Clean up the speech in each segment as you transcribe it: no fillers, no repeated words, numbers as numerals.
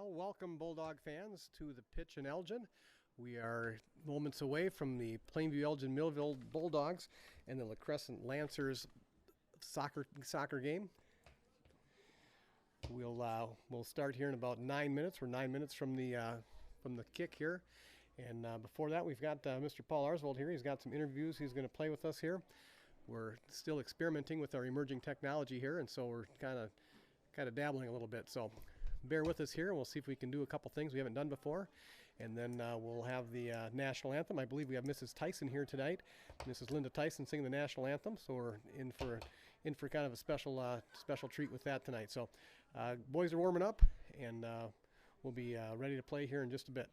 Well, welcome Bulldog fans to the pitch in Elgin. We are moments away from the Plainview Elgin Millville Bulldogs and the Crescent Lancers soccer game. We'll start here in about 9 minutes. We're 9 minutes from the kick here, and before that we've got Mr. Paul Arsvold here. He's got some interviews he's going to play with us here. We're still experimenting with our emerging technology here, and so we're kind of dabbling a little bit. So bear with us here, and we'll see if we can do a couple things we haven't done before. And then we'll have the national anthem. I believe we have Mrs. Tyson here tonight. Mrs. Linda Tyson singing the national anthem. So we're in for kind of a special treat with that tonight. So boys are warming up, and we'll be ready to play here in just a bit.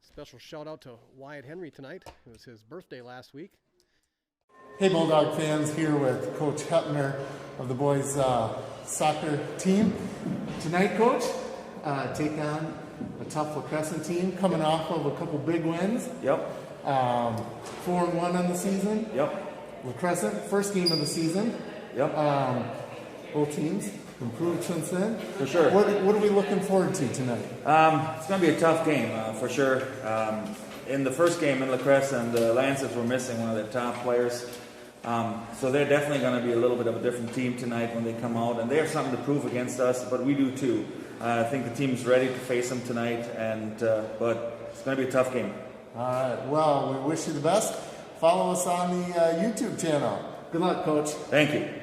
Special shout out to Wyatt Henry tonight. It was his birthday last week. Hey Bulldog fans, here with Coach Hepner of the boys soccer team. Tonight, Coach, take on a tough La Crescent team coming off of a couple big wins. Yep. 4-1 on the season. Yep. La Crescent, first game of the season. Yep. Both teams improved since then. For sure. What are we looking forward to tonight? It's going to be a tough game, for sure. In the first game in La Crescent, the Lancers were missing one of their top players. So they're definitely going to be a little bit of a different team tonight when they come out. And they have something to prove against us, but we do too. I think the team's ready to face them tonight, but it's going to be a tough game. All right. Well, we wish you the best. Follow us on the YouTube channel. Good luck, Coach. Thank you.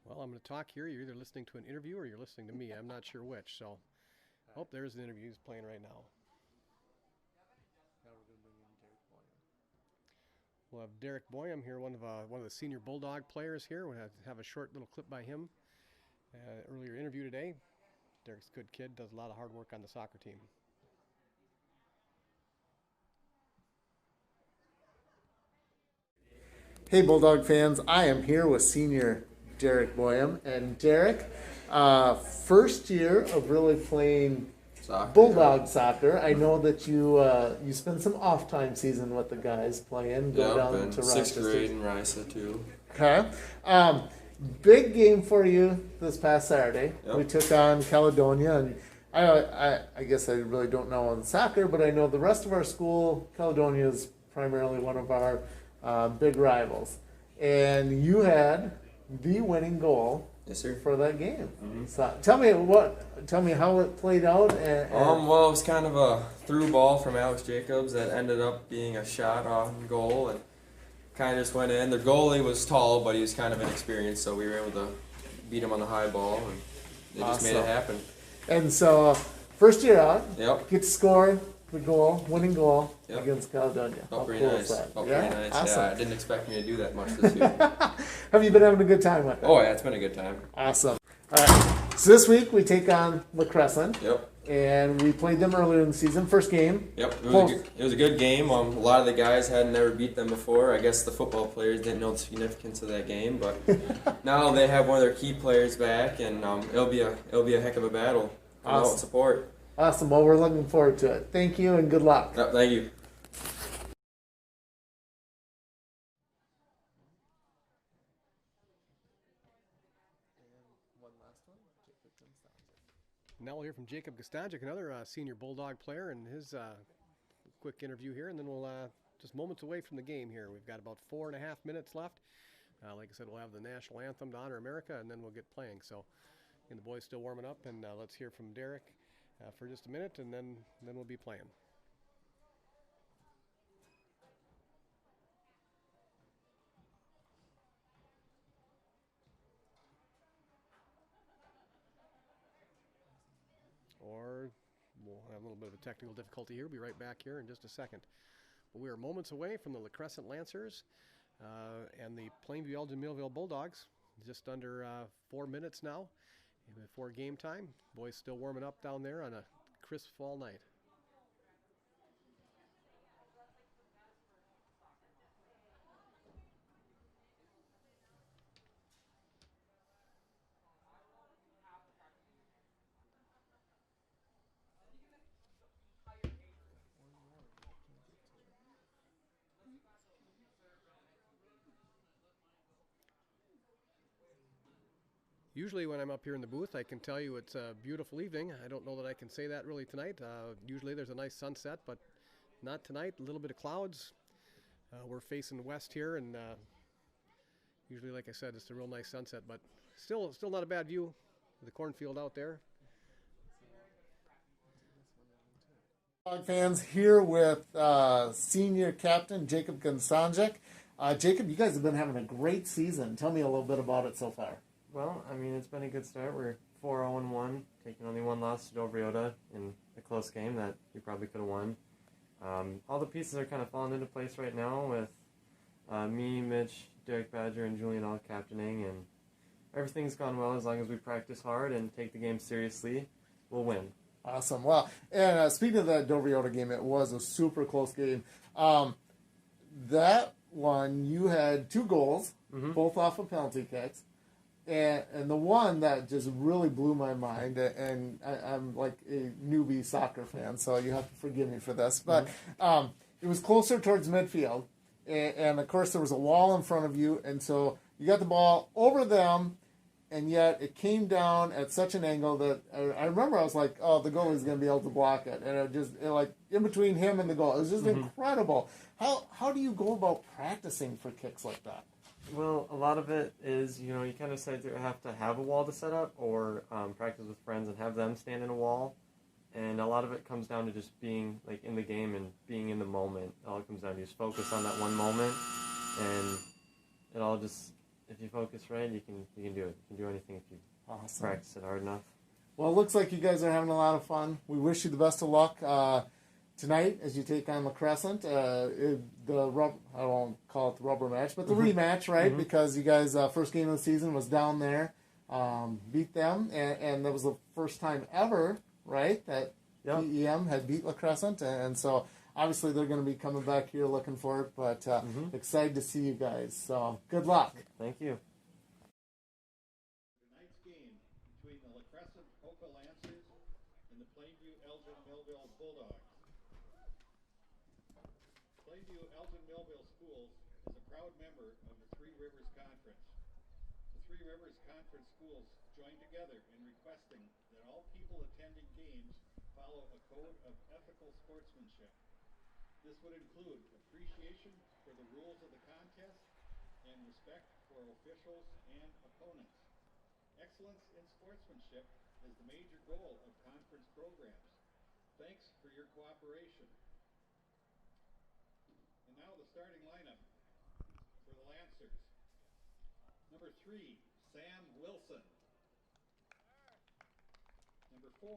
Well, I'm going to talk here. You're either listening to an interview or you're listening to me. I'm not sure which. So, there's an interview he's playing right now. We'll have Derek Boyum here, one of the senior Bulldog players here. We'll have a short little clip by him. Earlier interview today. Derek's a good kid, does a lot of hard work on the soccer team. Hey Bulldog fans, I am here with senior Derek Boyum. And Derek, first year of really playing Bulldog soccer. I know that you spend some off time season with the guys playing. Go down to Rochester. 6th grade in Risa too. Okay. Big game for you this past Saturday. Yep. We took on Caledonia, and I guess I really don't know on soccer, but I know the rest of our school, Caledonia is primarily one of our big rivals. And you had the winning goal. Yes, sir. For that game. Mm-hmm. So tell me how it played out. Well, it was kind of a through ball from Alex Jacobs that ended up being a shot on goal and kind of just went in. Their goalie was tall, but he was kind of inexperienced, so we were able to beat him on the high ball, and they just made it happen. And so, first year out, Yep. get to score the goal, winning goal Yep. against Caledonia. Felt pretty cool nice. is that? Felt Yeah? pretty nice. Awesome. Yeah, I didn't expect me to do that much this year. Have you been having a good time with it? Oh yeah, it's been a good time. Awesome. All right. So this week we take on La Crescent. Yep. And we played them earlier in the season. First game. Yep, it was a good game. A lot of the guys had never beat them before. I guess the football players didn't know the significance of that game, but now they have one of their key players back, and it'll be a heck of a battle. Come out and support. Awesome. Well, we're looking forward to it. Thank you and good luck. Yep, thank you. Now we'll hear from Jacob Gostajic, another senior Bulldog player, and his quick interview here, and then we'll just moments away from the game here. We've got about 4.5 minutes left. Like I said, we'll have the national anthem to honor America, and then we'll get playing. So, and the boys still warming up, and let's hear from Derek for just a minute, and then we'll be playing. Or we'll have a little bit of a technical difficulty here. We'll be right back here in just a second. But we are moments away from the La Crescent Lancers and the Plainview Elgin Millville Bulldogs. just under 4 minutes now before game time. Boys still warming up down there on a crisp fall night. Usually when I'm up here in the booth, I can tell you it's a beautiful evening. I don't know that I can say that really tonight. Usually there's a nice sunset, but not tonight. A little bit of clouds. We're facing west here, and usually, like I said, it's a real nice sunset, but still not a bad view of the cornfield out there. Dog fans here with senior captain Jacob Gonsanjek. Jacob, you guys have been having a great season. Tell me a little bit about it so far. Well, I mean, it's been a good start. We're 4-0-1, taking only one loss to Dobrioda in a close game that we probably could have won. All the pieces are kind of falling into place right now with me, Mitch, Derek Badger, and Julian all captaining, and everything's gone well as long as we practice hard and take the game seriously. We'll win. Awesome. Well, and speaking of that Dobrioda game, it was a super close game. That one, you had 2 goals, both off of penalty kicks. And the one that just really blew my mind, and I'm like a newbie soccer fan, so you have to forgive me for this, but it was closer towards midfield, and of course there was a wall in front of you, and so you got the ball over them, and yet it came down at such an angle that I remember I was like, oh, the goalie's going to be able to block it, and like in between him and the goal, it was just incredible. How do you go about practicing for kicks like that? Well, a lot of it is, you kind of have to have a wall to set up or practice with friends and have them stand in a wall. And a lot of it comes down to just being like in the game and being in the moment. All it comes down to is focus on that one moment, and it all just, if you focus right, you can do it. You can do anything if you practice it hard enough. Well, it looks like you guys are having a lot of fun. We wish you the best of luck tonight as you take on the Crescent. I won't call it the rubber match, but the rematch, right? Because you guys' first game of the season was down there, beat them, and that was the first time ever, right, that PEM had beat La Crescent, and so obviously they're going to be coming back here looking for it, but excited to see you guys. So good luck. Thank you. Tonight's game between the Crescent-Hokah Lancers and the Plainview-Elgin-Millville Bulldogs. Plainview-Elgin-Millville Schools is a proud member of the Three Rivers Conference. The Three Rivers Conference schools join together in requesting that all people attending games follow a code of ethical sportsmanship. This would include appreciation for the rules of the contest and respect for officials and opponents. Excellence in sportsmanship is the major goal of conference programs. Thanks for your cooperation. And now the starting lineup for the Lancers. Number 3, Sam Wilson. Number 4,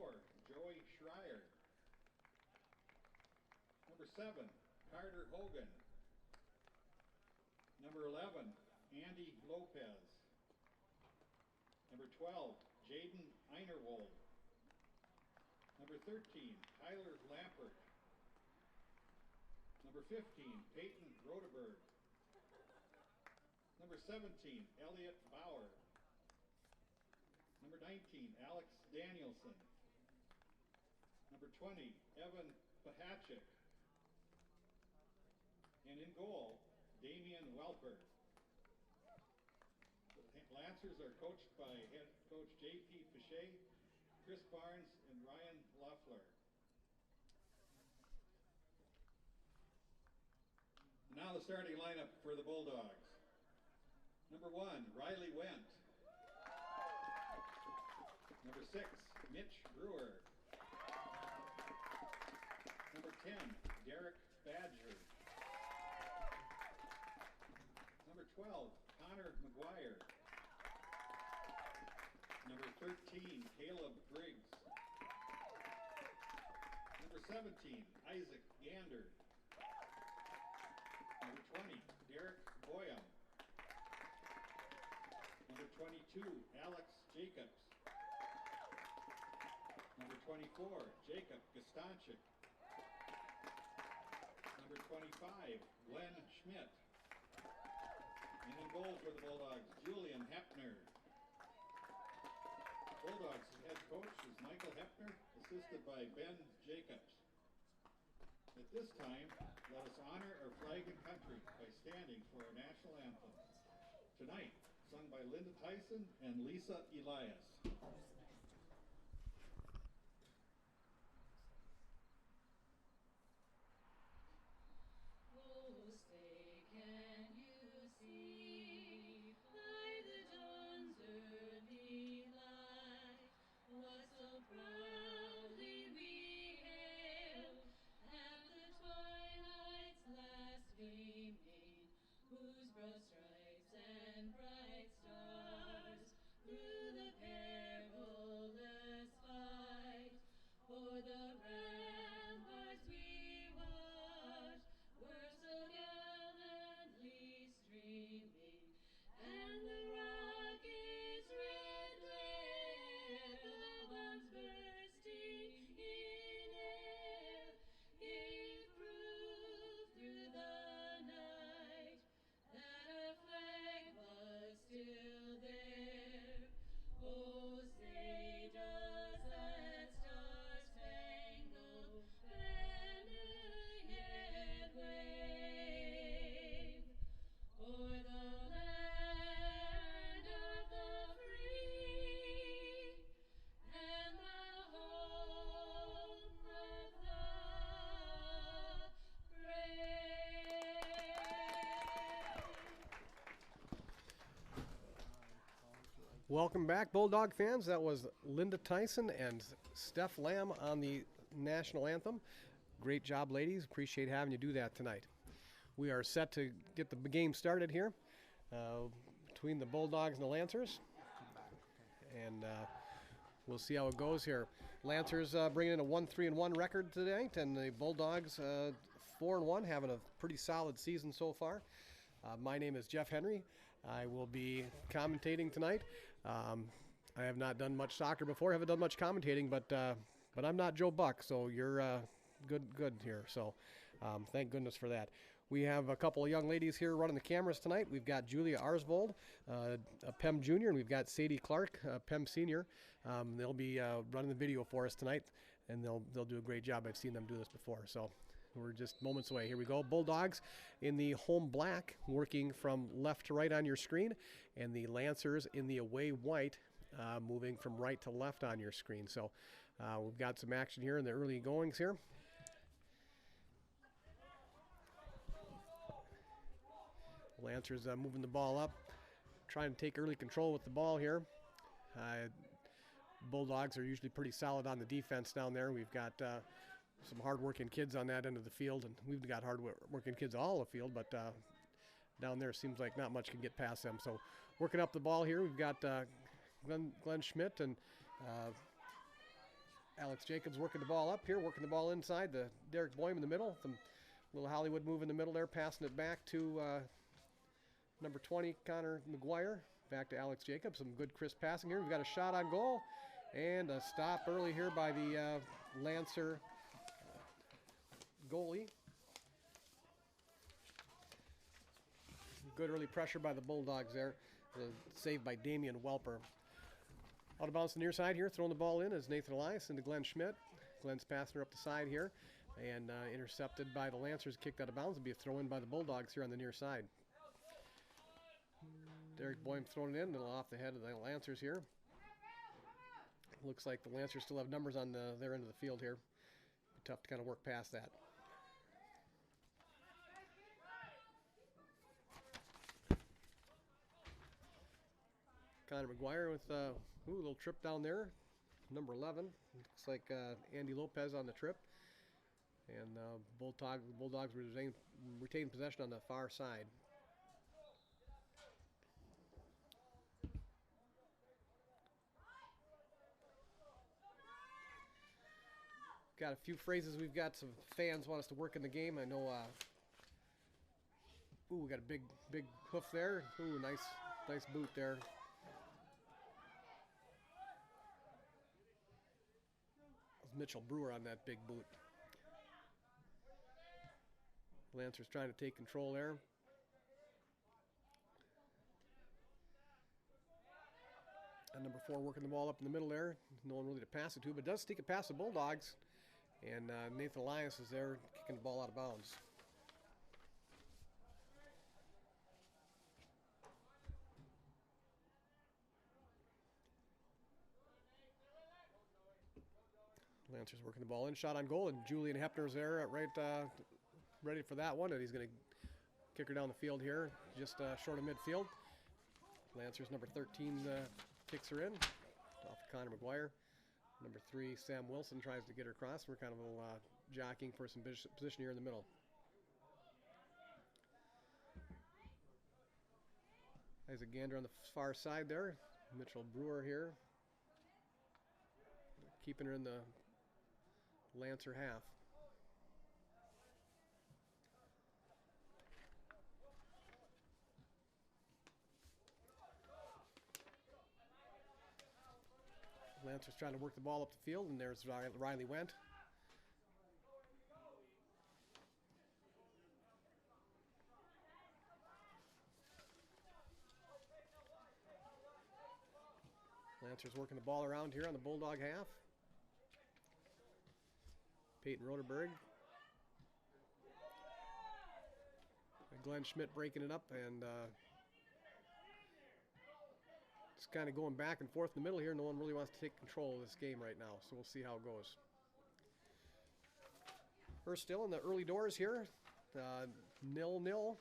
Joey Schreier. Number 7, Carter Hogan. Number 11, Andy Lopez. Number 12, Jaden Einerwold. Number 13, Tyler Lampert. Number 15, Peyton Rodeberg. Number 17, Elliot Bauer. Number 19, Alex Danielson. Number 20, Evan Pahachik. And in goal, Damian Welper. The Lancers are coached by head coach J.P. Pichet, Chris Barnes, and Ryan Loeffler. Now the starting lineup for the Bulldogs. Number 1, Riley Wendt. Number 6, Mitch Brewer. Number 10, Derek Badger. Number 12, Connor McGuire. Number 13, Caleb Briggs. Number 17, Isaac Gander. Number 20, Derek Boyum. Number 22, Alex Jacobs. Number 24, Jacob Gastanchik. Number 25, Glenn Schmidt. And in goal for the Bulldogs, Julian Hepner. Bulldogs head coach is Michael Hepner, assisted by Ben Jacobs. At this time, let us honor our flag and country by standing for our national anthem. Tonight, sung by Linda Tyson and Lisa Elias. Welcome back, Bulldog fans. That was Linda Tyson and Steph Lamb on the national anthem. Great job, ladies. Appreciate having you do that tonight. We are set to get the game started here between the Bulldogs and the Lancers. And we'll see how it goes here. Lancers bringing in a 1-3-1 record tonight, and the Bulldogs 4-1, having a pretty solid season so far. My name is Jeff Henry. I will be commentating tonight. I have not done much soccer before. I haven't done much commentating, but I'm not Joe Buck, so you're good here. So thank goodness for that. We have a couple of young ladies here running the cameras tonight. We've got Julia Arsvold, a PEM junior, and we've got Sadie Clark, a PEM senior. They'll be running the video for us tonight, and they'll do a great job. I've seen them do this before, so we're just moments away. Here we go. Bulldogs in the home black, working from left to right on your screen, and the Lancers in the away white, moving from right to left on your screen. So we've got some action here in the early goings here. Lancers moving the ball up, trying to take early control with the ball here. Bulldogs are usually pretty solid on the defense down there. We've got some hard-working kids on that end of the field, and we've got hard-working kids all the field, but down there seems like not much can get past them. So working up the ball here, we've got Glenn Schmidt and Alex Jacobs working the ball up here, working the ball inside. The Derek Boehm in the middle, some little Hollywood move in the middle there, passing it back to number 20, Connor McGuire. Back to Alex Jacobs. Some good crisp passing here. We've got a shot on goal and a stop early here by the Lancer goalie. Good early pressure by the Bulldogs there. Saved by Damian Welper. Out of bounds to the near side here. Throwing the ball in is Nathan Elias into Glenn Schmidt. Glenn's passing her up the side here. And intercepted by the Lancers. Kicked out of bounds. It'll be a throw in by the Bulldogs here on the near side. Derek Boehm throwing it in, a little off the head of the Lancers here. Looks like the Lancers still have numbers on their end of the field here. Be tough to kind of work past that. Connor McGuire with a little trip down there. Number 11. Looks like Andy Lopez on the trip. And Bulldogs retain possession on the far side. Got a few phrases. We've got some fans want us to work in the game. I know. We got a big hoof there. Ooh, nice boot there. Mitchell Brewer on that big boot. Lancers trying to take control there. And number 4 working the ball up in the middle there. No one really to pass it to, but does sneak it past the Bulldogs. And Nathan Elias is there kicking the ball out of bounds. Lancers working the ball in, shot on goal, and Julian Hepner's there right ready for that one, and he's going to kick her down the field here, just short of midfield. Lancers number 13 kicks her in, off of Connor McGuire. Number 3, Sam Wilson, tries to get her across. We're kind of a little jockeying for some position here in the middle. Isaac Gander on the far side there. Mitchell Brewer here, keeping her in the Lancer half. Lancers trying to work the ball up the field, and there's Riley Wendt. Lancers working the ball around here on the Bulldog half. Peyton Roderberg. And Glenn Schmidt breaking it up, and just kind of going back and forth in the middle here. No one really wants to take control of this game right now, so we'll see how it goes. We're still in the early doors here. 0-0.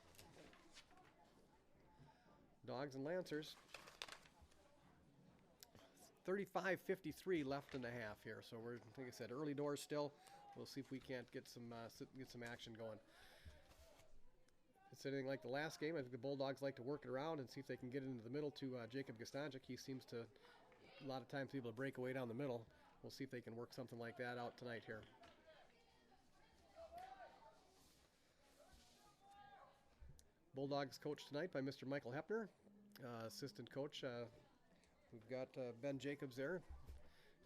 Dogs and Lancers. 35:53 left in the half here, so we're, like I said, early doors still. We'll see if we can't get some action going. If it's anything like the last game, I think the Bulldogs like to work it around and see if they can get into the middle to Jacob Gastanczyk. He seems to, a lot of times, be able to break away down the middle. We'll see if they can work something like that out tonight here. Bulldogs coached tonight by Mr. Michael Hepner. Assistant coach, we've got Ben Jacobs there.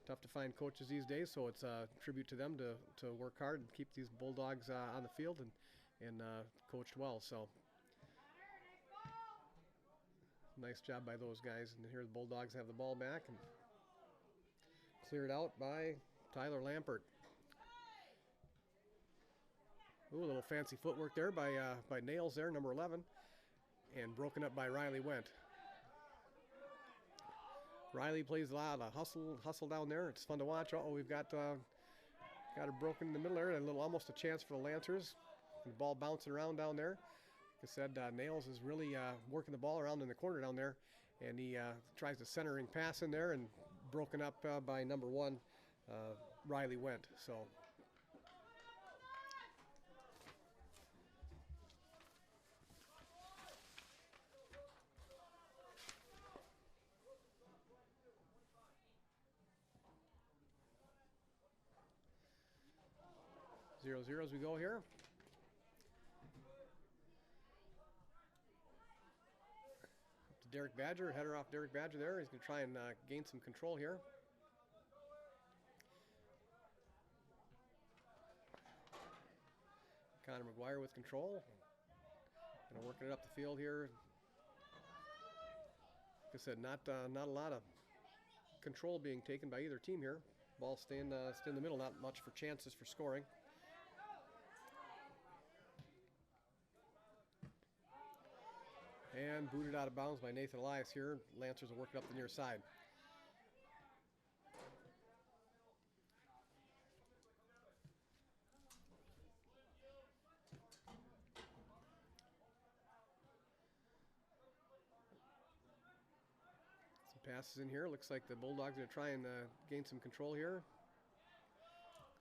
Tough to find coaches these days, so it's a tribute to them to work hard and keep these Bulldogs on the field and coached well. So nice job by those guys. And here the Bulldogs have the ball back and cleared out by Tyler Lampert. Ooh, a little fancy footwork there by Nails there, number 11, and broken up by Riley Wendt. Riley plays a lot of hustle down there. It's fun to watch. Oh, we've got her broken in the middle there. Almost a chance for the Lancers. The ball bouncing around down there. Like I said, Nails is really working the ball around in the corner down there, and he tries to centering pass in there and broken up by number 1, Riley Wendt. So. Zero as we go here. Up to Derek Badger, header off Derek Badger there. He's going to try and gain some control here. Connor McGuire with control. Kind of working it up the field here. Like I said, not a lot of control being taken by either team here. Ball stay in the middle, not much for chances for scoring. And booted out of bounds by Nathan Elias here. Lancers will work it up the near side. Some passes in here. Looks like the Bulldogs are going to try and gain some control here.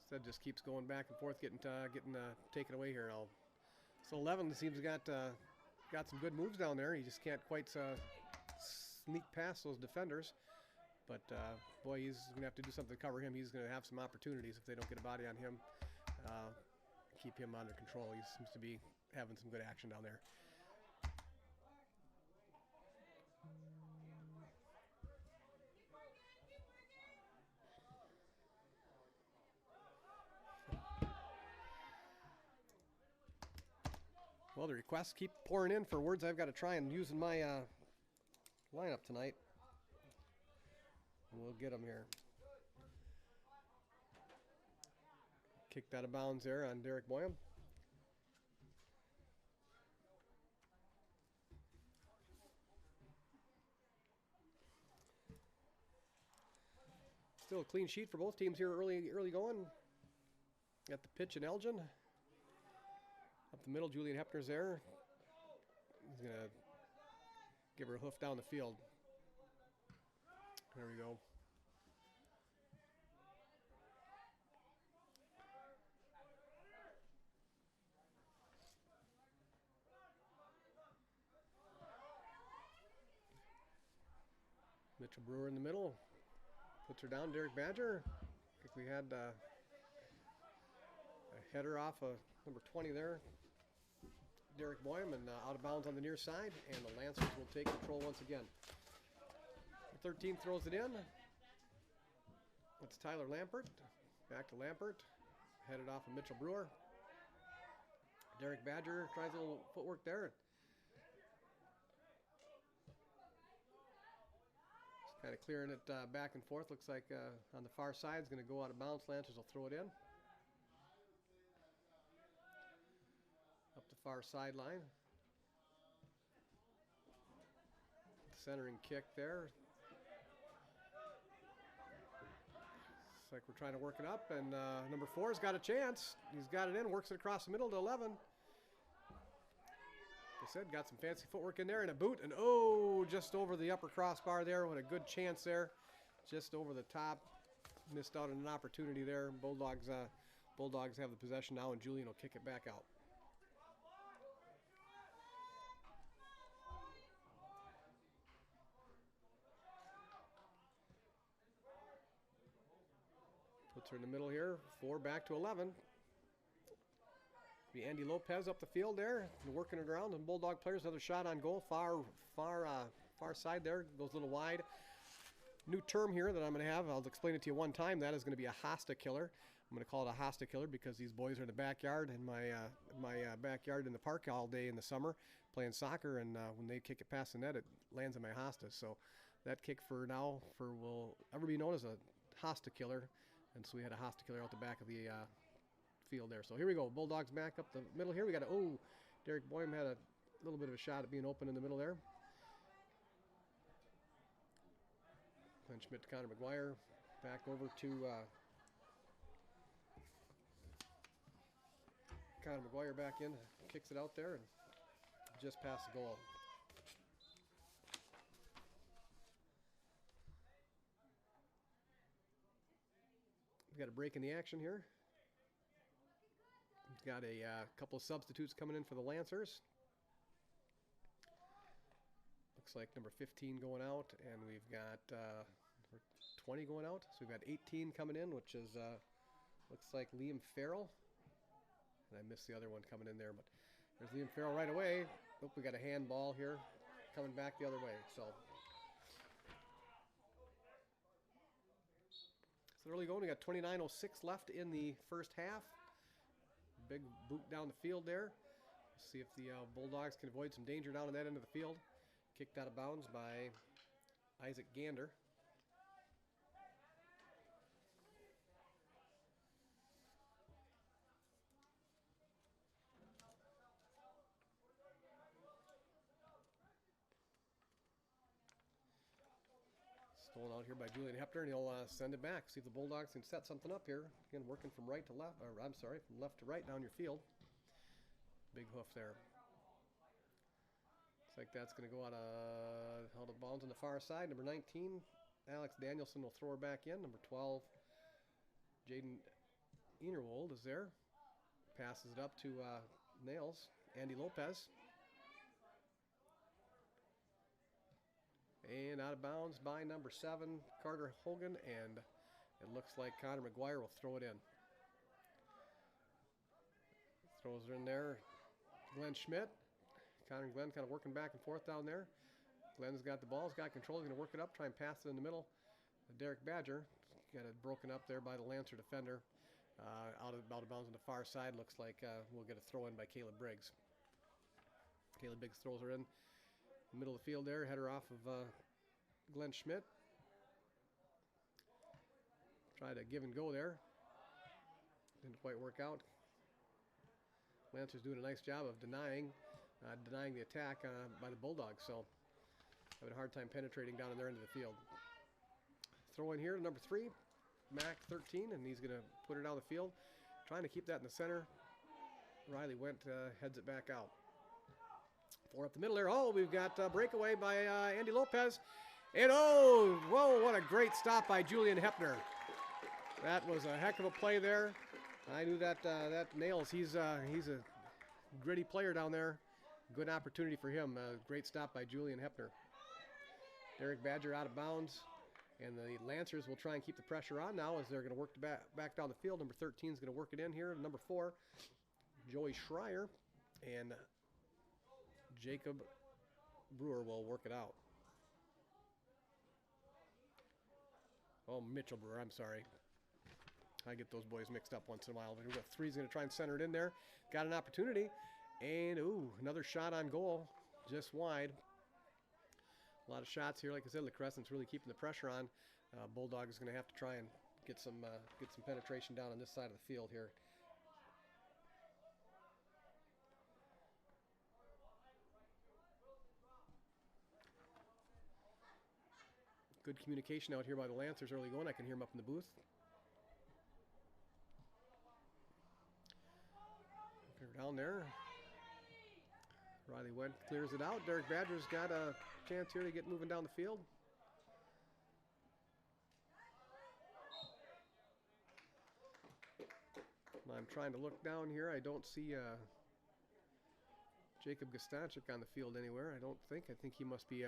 Instead, just keeps going back and forth, getting taken away here now. So 11 seems to got some good moves down there. He just can't quite sneak past those defenders. But, boy, he's going to have to do something to cover him. He's going to have some opportunities if they don't get a body on him. Keep him under control. He seems to be having some good action down there. Well, the requests keep pouring in for words I've got to try and use in my lineup tonight. We'll get them here. Kicked out of bounds there on Derek Boyum. Still a clean sheet for both teams here early going. Got the pitch in Elgin. Up the middle, Julian Hepner's there. He's going to give her a hoof down the field. There we go. Mitchell Brewer in the middle. Puts her down, Derek Badger. I think we had a header off of number 20 there. Derek Boyum, and out of bounds on the near side, and the Lancers will take control once again. The 13th throws it in. It's Tyler Lampert. Back to Lampert. Headed off of Mitchell Brewer. Derek Badger tries a little footwork there. Just kind of clearing it back and forth. Looks like on the far side is going to go out of bounds. Lancers will throw it in. Up the far sideline. Centering kick there. Looks like we're trying to work it up, and number 4's got a chance. He's got it in, works it across the middle to 11. Like I said, got some fancy footwork in there and a boot, and oh, just over the upper crossbar there. What a good chance there. Just over the top. Missed out on an opportunity there. Bulldogs have the possession now, and Julian will kick it back out. Puts her in the middle here. 4 back to 11. Be Andy Lopez up the field there, working it around. And Bulldog players, another shot on goal. Far side there. Goes a little wide. New term here that I'm going to have. I'll explain it to you one time. That is going to be a hosta killer. I'm going to call it a hosta killer because these boys are in the backyard, in my backyard in the park all day in the summer playing soccer. And when they kick it past the net, it lands in my hosta. So that kick for now will ever be known as a hosta killer. And so we had a hosta killer out the back of the field there. So here we go. Bulldogs back up the middle here. We got Derek Boyum had a little bit of a shot at being open in the middle there. Glenn Schmidt to Connor McGuire. Back over to Connor McGuire back in. Kicks it out there and just past the goal. We've got a break in the action here. We've got a couple of substitutes coming in for the Lancers. Looks like number 15 going out, and we've got number 20 going out. So we've got 18 coming in, which is looks like Liam Farrell. And I missed the other one coming in there, but there's Liam Farrell right away. Oh, we got a handball here coming back the other way. So early going. We got 29:06 left in the first half. Big boot down the field there. See if the Bulldogs can avoid some danger down on that end of the field. Kicked out of bounds by Isaac Gander. Stolen out here by Julian Hepner, and he'll send it back. See if the Bulldogs can set something up here. Again, working from right to left, or I'm sorry, from left to right down your field. Big hoof there. Looks like that's going to go out of bounds on the far side. Number 19, Alex Danielson will throw her back in. Number 12, Jaden Enerwold is there. Passes it up to Nails, Andy Lopez. And out of bounds by number 7, Carter Hogan, and it looks like Connor McGuire will throw it in. Throws her in there. Glenn Schmidt. Connor and Glenn kind of working back and forth down there. Glenn's got the ball, he's got control, he's going to work it up, try and pass it in the middle. Derek Badger got it broken up there by the Lancer defender. Out of bounds on the far side. Looks like we'll get a throw in by Caleb Briggs. Caleb Biggs throws her in the middle of the field there, header off of Glenn Schmidt. Try to give and go there. Didn't quite work out. Lancers doing a nice job of denying the attack by the Bulldogs, so having a hard time penetrating down in their end of the field. Throw in here to number 3, Mac 13, and he's going to put it down the field. Trying to keep that in the center. Riley Went heads it back out. 4 up the middle there. Oh, we've got a breakaway by Andy Lopez. And oh, whoa, what a great stop by Julian Hepner. That was a heck of a play there. I knew that nails. He's a gritty player down there. Good opportunity for him. Great stop by Julian Hepner. Derek Badger out of bounds. And the Lancers will try and keep the pressure on now as they're going to work back down the field. Number 13 is going to work it in here. Number 4, Joey Schreier. And Jacob Brewer will work it out. Oh, Mitchell Brewer, I'm sorry. I get those boys mixed up once in a while. But we've got 3's going to try and center it in there. Got an opportunity. And, ooh, another shot on goal. Just wide. A lot of shots here. Like I said, the Crescent's really keeping the pressure on. Bulldog is going to have to try and get some penetration down on this side of the field here. Good communication out here by the Lancers early going. I can hear them up in the booth. They're down there. Riley Went clears it out. Derek Badger's got a chance here to get moving down the field. I'm trying to look down here. I don't see Jacob Gostanchik on the field anywhere. I don't think. I think he must be.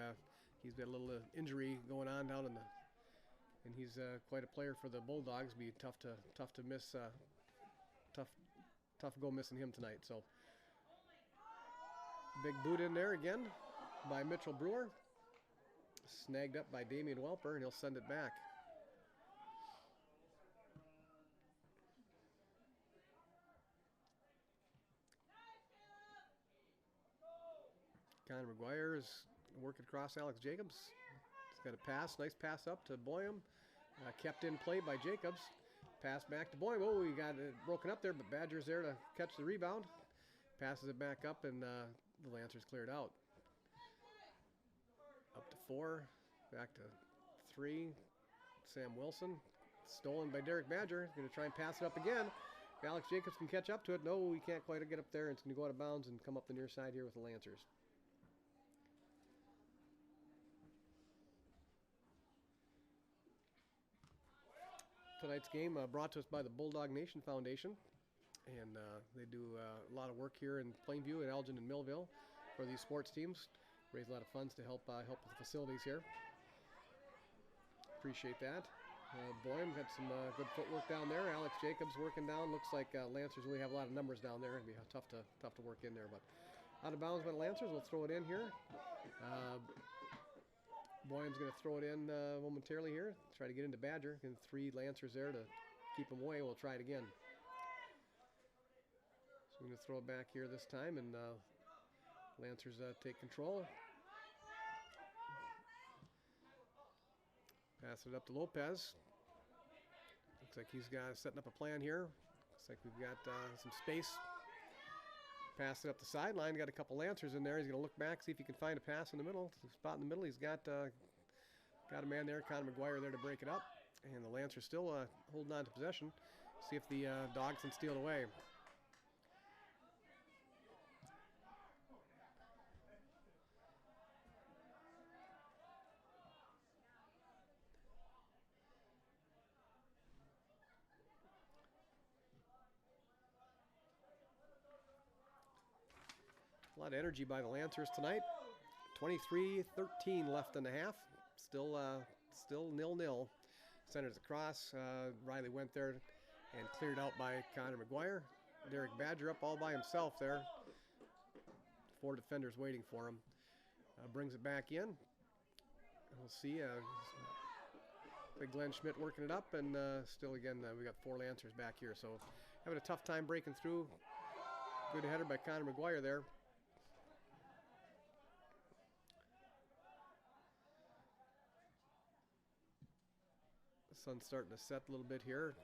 He's got a little injury going on down in the, and he's quite a player for the Bulldogs. Be tough to miss. Tough go missing him tonight. So big boot in there again by Mitchell Brewer. Snagged up by Damian Welper, and he'll send it back. Connor McGuire is working across Alex Jacobs. He's got a pass, nice pass up to Boyum. Kept in play by Jacobs. Pass back to Boyum. Oh, we got it broken up there, but Badger's there to catch the rebound. Passes it back up, and the Lancers cleared out. Up to 4, back to 3. Sam Wilson, stolen by Derek Badger. Going to try and pass it up again. Alex Jacobs can catch up to it. No, he can't quite get up there. It's going to go out of bounds and come up the near side here with the Lancers. Tonight's game brought to us by the Bulldog Nation Foundation, and they do a lot of work here in Plainview and Elgin and Millville for these sports teams. Raise a lot of funds to help with the facilities here. Appreciate that. Boyum got some good footwork down there. Alex Jacobs working down. Looks like Lancers really have a lot of numbers down there. It'd be tough to work in there, but out of bounds by the Lancers. We'll throw it in here. Boyum's going to throw it in momentarily here. Try to get into Badger. And 3 Lancers there to keep him away. We'll try it again. So we're going to throw it back here this time, and Lancers take control. Pass it up to Lopez. Looks like he's setting up a plan here. Looks like we've got some space. Pass it up the sideline. Got a couple Lancers in there. He's going to look back, see if he can find a pass in the middle. Spot in the middle. He's got a man there, Connor McGuire, there to break it up. And the Lancers still holding on to possession. See if the Dogs can steal it away. A lot of energy by the Lancers tonight. 23-13 left in the half. Still 0-0. Centers across. Riley Went there and cleared out by Connor McGuire. Derek Badger up all by himself there. 4 defenders waiting for him. Brings it back in. We'll see. Big Glenn Schmidt working it up, and still again we got 4 Lancers back here. So having a tough time breaking through. Good header by Connor McGuire there. The sun's starting to set a little bit here.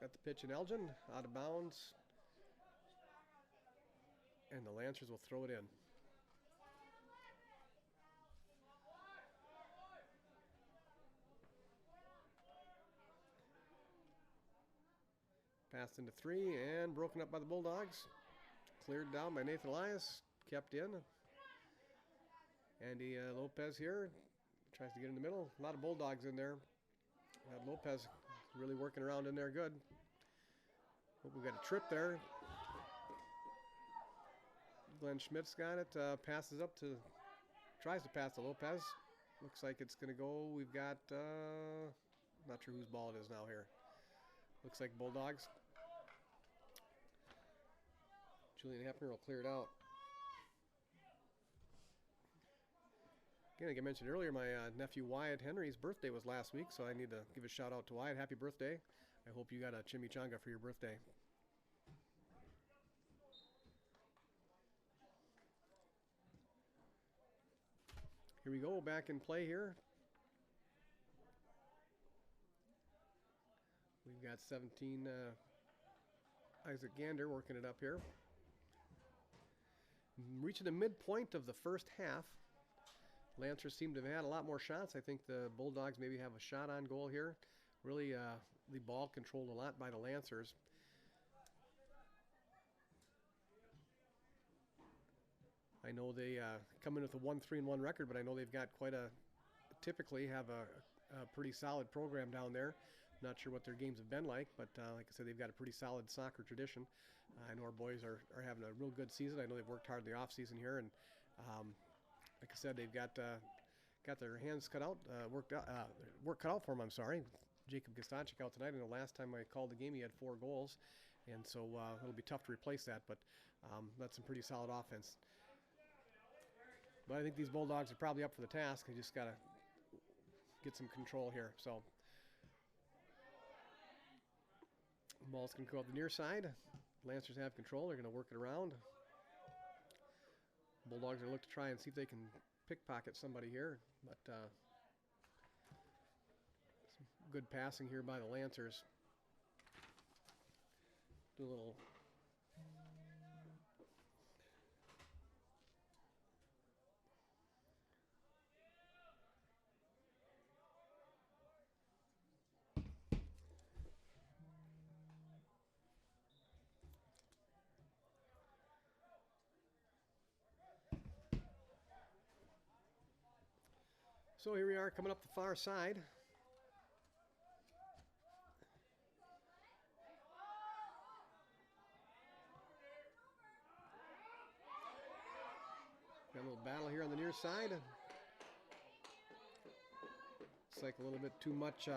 Got the pitch in Elgin, out of bounds. And the Lancers will throw it in. Passed into 3 and broken up by the Bulldogs. Cleared down by Nathan Elias. Kept in. Andy Lopez here. Tries to get in the middle. A lot of Bulldogs in there. Lopez really working around in there good. Hope we got a trip there. Glenn Schmidt's got it. Passes up to, tries to pass to Lopez. Looks like it's going to go. We've got, not sure whose ball it is now here. Looks like Bulldogs. Julian Hefner will clear it out. Again, like I mentioned earlier, my nephew Wyatt Henry's birthday was last week, so I need to give a shout out to Wyatt. Happy birthday. I hope you got a chimichanga for your birthday. Here we go, back in play here. We've got 17, Isaac Gander working it up here. Reaching the midpoint of the first half. Lancers seem to have had a lot more shots. I think the Bulldogs maybe have a shot on goal here. Really, the ball controlled a lot by the Lancers. I know they come in with a 1-3-1 record, but I know they've got typically have a pretty solid program down there. Not sure what their games have been like, but like I said, they've got a pretty solid soccer tradition. I know our boys are having a real good season. I know they've worked hard in the off season here, and like I said, they've got their hands cut out, work cut out for them. I'm sorry. Jacob Gastanchik out tonight, and the last time I called the game, he had 4 goals, and so it'll be tough to replace that. But that's some pretty solid offense. But I think these Bulldogs are probably up for the task. They just got to get some control here. So ball's going to go up the near side. Lancers have control. They're going to work it around. Bulldogs are going to look to try and see if they can pickpocket somebody here. But some good passing here by the Lancers. Do a little... So here we are coming up the far side. Got a little battle here on the near side. It's like a little bit too much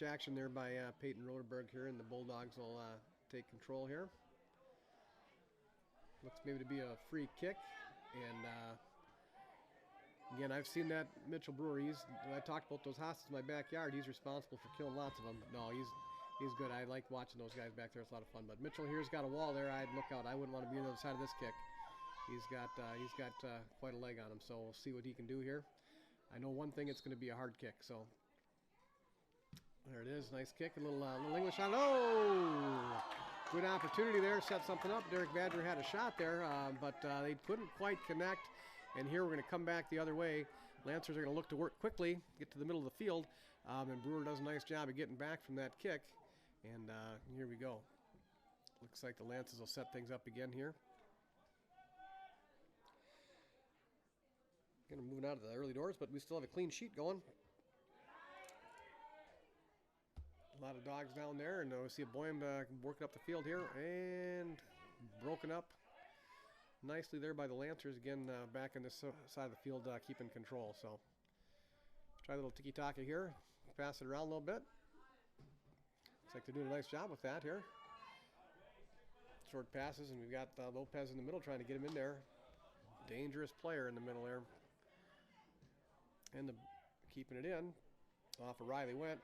action there by Peyton Roderberg here, and the Bulldogs will take control here. Looks maybe to be a free kick, and again, I've seen that Mitchell Brewer. I talked about those hostages in my backyard. He's responsible for killing lots of them. No, he's good. I like watching those guys back there. It's a lot of fun. But Mitchell here's got a wall there. I'd look out. I wouldn't want to be on the other side of this kick. He's got quite a leg on him. So we'll see what he can do here. I know one thing. It's going to be a hard kick. So there it is. Nice kick. A little English shot. Oh, good opportunity there. Set something up. Derek Badger had a shot there, but they couldn't quite connect. And here we're going to come back the other way. Lancers are going to look to work quickly, get to the middle of the field, and Brewer does a nice job of getting back from that kick. And here we go. Looks like the Lancers will set things up again here. Kind of moving out of the early doors, but we still have a clean sheet going. A lot of dogs down there, and we see a Boyum working up the field here, and broken up nicely there by the Lancers. Again, back on this side of the field, keeping control. So try a little tiki-taka here. Pass it around a little bit. Looks like they're doing a nice job with that here. Short passes, and we've got Lopez in the middle trying to get him in there. Dangerous player in the middle there. And keeping it in. Off of Riley went.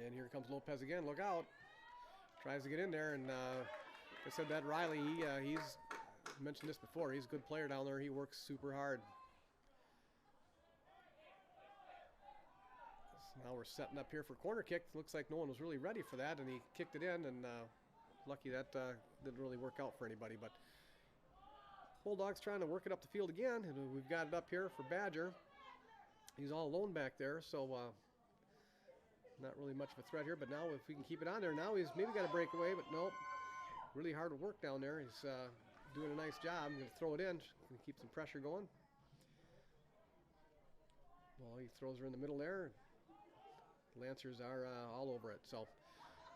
And here comes Lopez again. Look out. Tries to get in there, and I said that Riley, he's mentioned this before. He's a good player down there. He works super hard. Now we're setting up here for corner kick. Looks like no one was really ready for that, and he kicked it in, and lucky that didn't really work out for anybody. But Bulldogs trying to work it up the field again, and we've got it up here for Badger. He's all alone back there, so not really much of a threat here. But now if we can keep it on there, now he's maybe got a breakaway, but nope. Really hard work down there. He's doing a nice job. I'm going to throw it in, going to keep some pressure going. Well, he throws her in the middle there. Lancers are all over it. So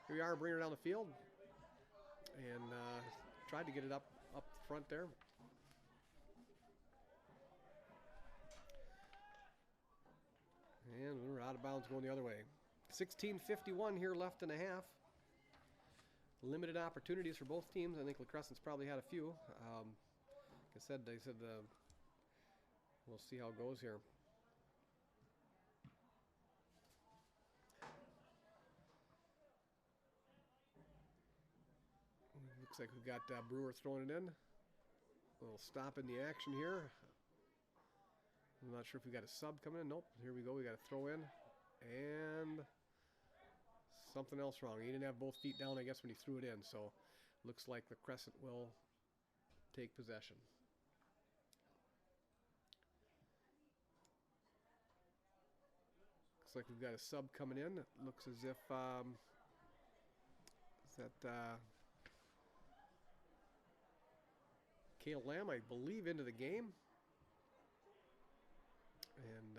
here we are, bringing her down the field, and tried to get it up front there. And we're out of bounds going the other way. 16:51 here left in a half. Limited opportunities for both teams. I think La Crescent's probably had a few. Like I said, they said we'll see how it goes here. Looks like we've got Brewer throwing it in. A little stop in the action here. I'm not sure if we got a sub coming in. Nope. Here we go. We got to throw in. And something else wrong. He didn't have both feet down, I guess, when he threw it in. So looks like the Crescent will take possession. Looks like we've got a sub coming in. It looks as if is that Kale Lamb, I believe, into the game. And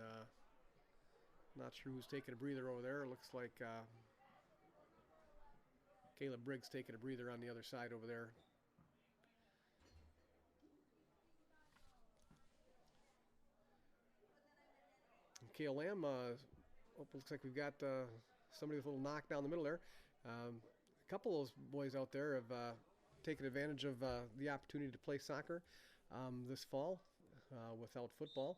not sure who's taking a breather over there. It looks like Caleb Briggs taking a breather on the other side over there. And Kale Lamb, looks like we've got somebody with a little knock down the middle there. A couple of those boys out there have taken advantage of the opportunity to play soccer this fall without football.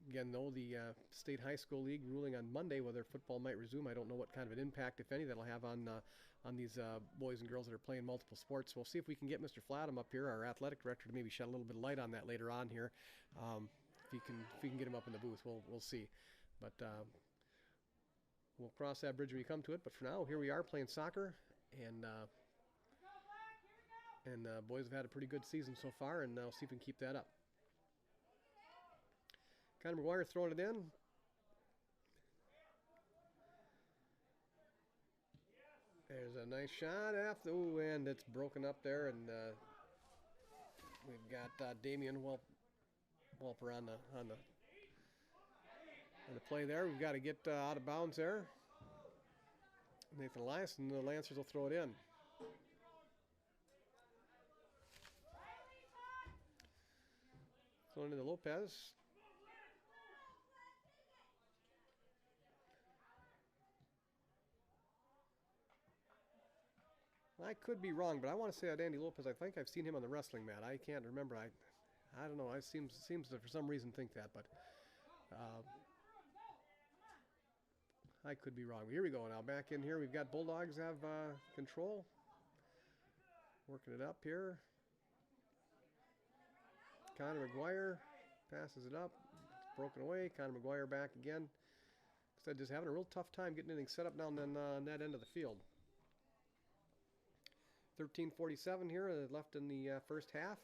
Again, though, the State High School League ruling on Monday whether football might resume. I don't know what kind of an impact, if any, that'll have on these boys and girls that are playing multiple sports. We'll see if we can get Mr. Flatham up here, our athletic director, to maybe shed a little bit of light on that later on here. If we can get him up in the booth, we'll see. But we'll cross that bridge when we come to it. But for now, here we are playing soccer, and boys have had a pretty good season so far, and I'll see if we can keep that up. Connor McGuire throwing it in. There's a nice shot after, and it's broken up there, and we've got Damian Walper on the play there. We've got to get out of bounds there. Nathan Elias, and the Lancers will throw it in. Throwing into Lopez. I could be wrong, but I want to say that Andy Lopez, I think I've seen him on the wrestling mat. I can't remember. I don't know. I seems to, for some reason, think that, but I could be wrong. Here we go now. Back in here, we've got Bulldogs have control. Working it up here. Connor McGuire passes it up. It's broken away. Connor McGuire back again. Instead, just having a real tough time getting anything set up down on that end of the field. 13:47 here left in the first half.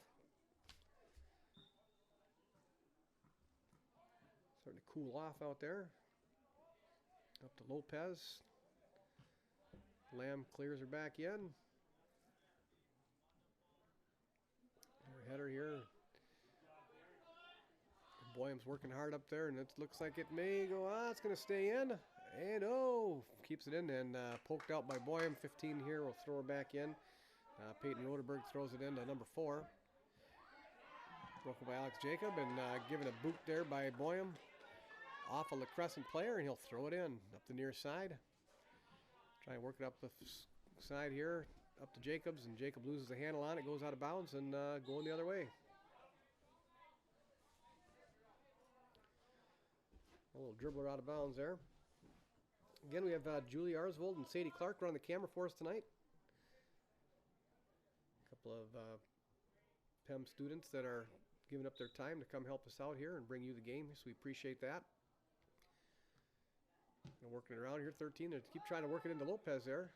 Starting to cool off out there. Up to Lopez. Lamb clears her back in. Her header here. Boyum's working hard up there, and it looks like it may go. It's going to stay in. And keeps it in, and poked out by Boyum. 15 here. We'll throw her back in. Peyton Roderberg throws it into number 4. Broken by Alex Jacob, and given a boot there by Boyum. Off of the Crescent player, and he'll throw it in up the near side. Try and work it up the side here, up to Jacobs, and Jacob loses the handle on it, goes out of bounds, and going the other way. A little dribbler out of bounds there. Again, we have Julie Arsvold and Sadie Clark running the camera for us tonight. A couple of PEM students that are giving up their time to come help us out here and bring you the game, so we appreciate that. Working it around here, 13. They keep trying to work it into Lopez there.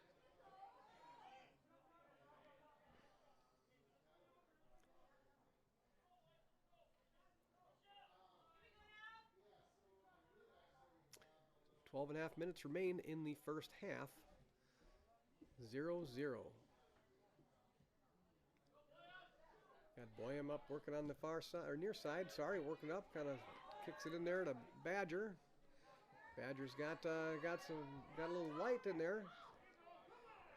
Twelve and a half minutes remain in the first half. 0-0. Got Boyum up working on the far side, or near side, sorry, working up, kind of kicks it in there to Badger. Badger's got a little light in there.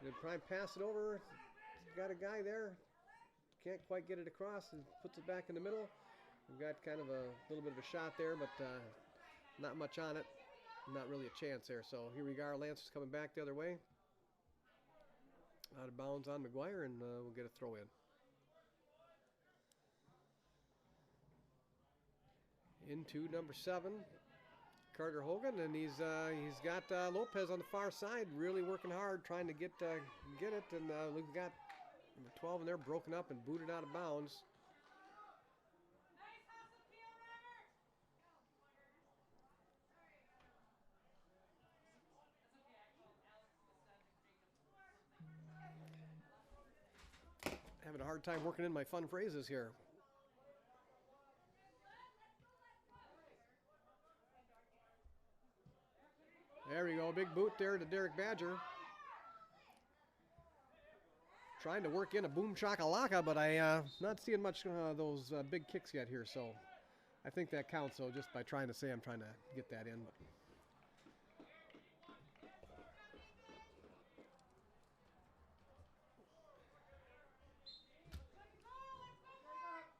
He'll probably pass it over. Got a guy there. Can't quite get it across and puts it back in the middle. We've got kind of a little bit of a shot there, but not much on it. Not really a chance there. So here we are. Lancers coming back the other way. Out of bounds on McGuire, and we'll get a throw in. Into number 7, Carter Hogan, and he's got Lopez on the far side, really working hard, trying to get it, and we've got number 12 in there broken up and booted out of bounds. Having a hard time working in my fun phrases here. There we go, big boot there to Derek Badger. Trying to work in a boom chakalaka, but I not seeing much those big kicks yet here, so I think that counts. So just by trying to say, I'm trying to get that in. But.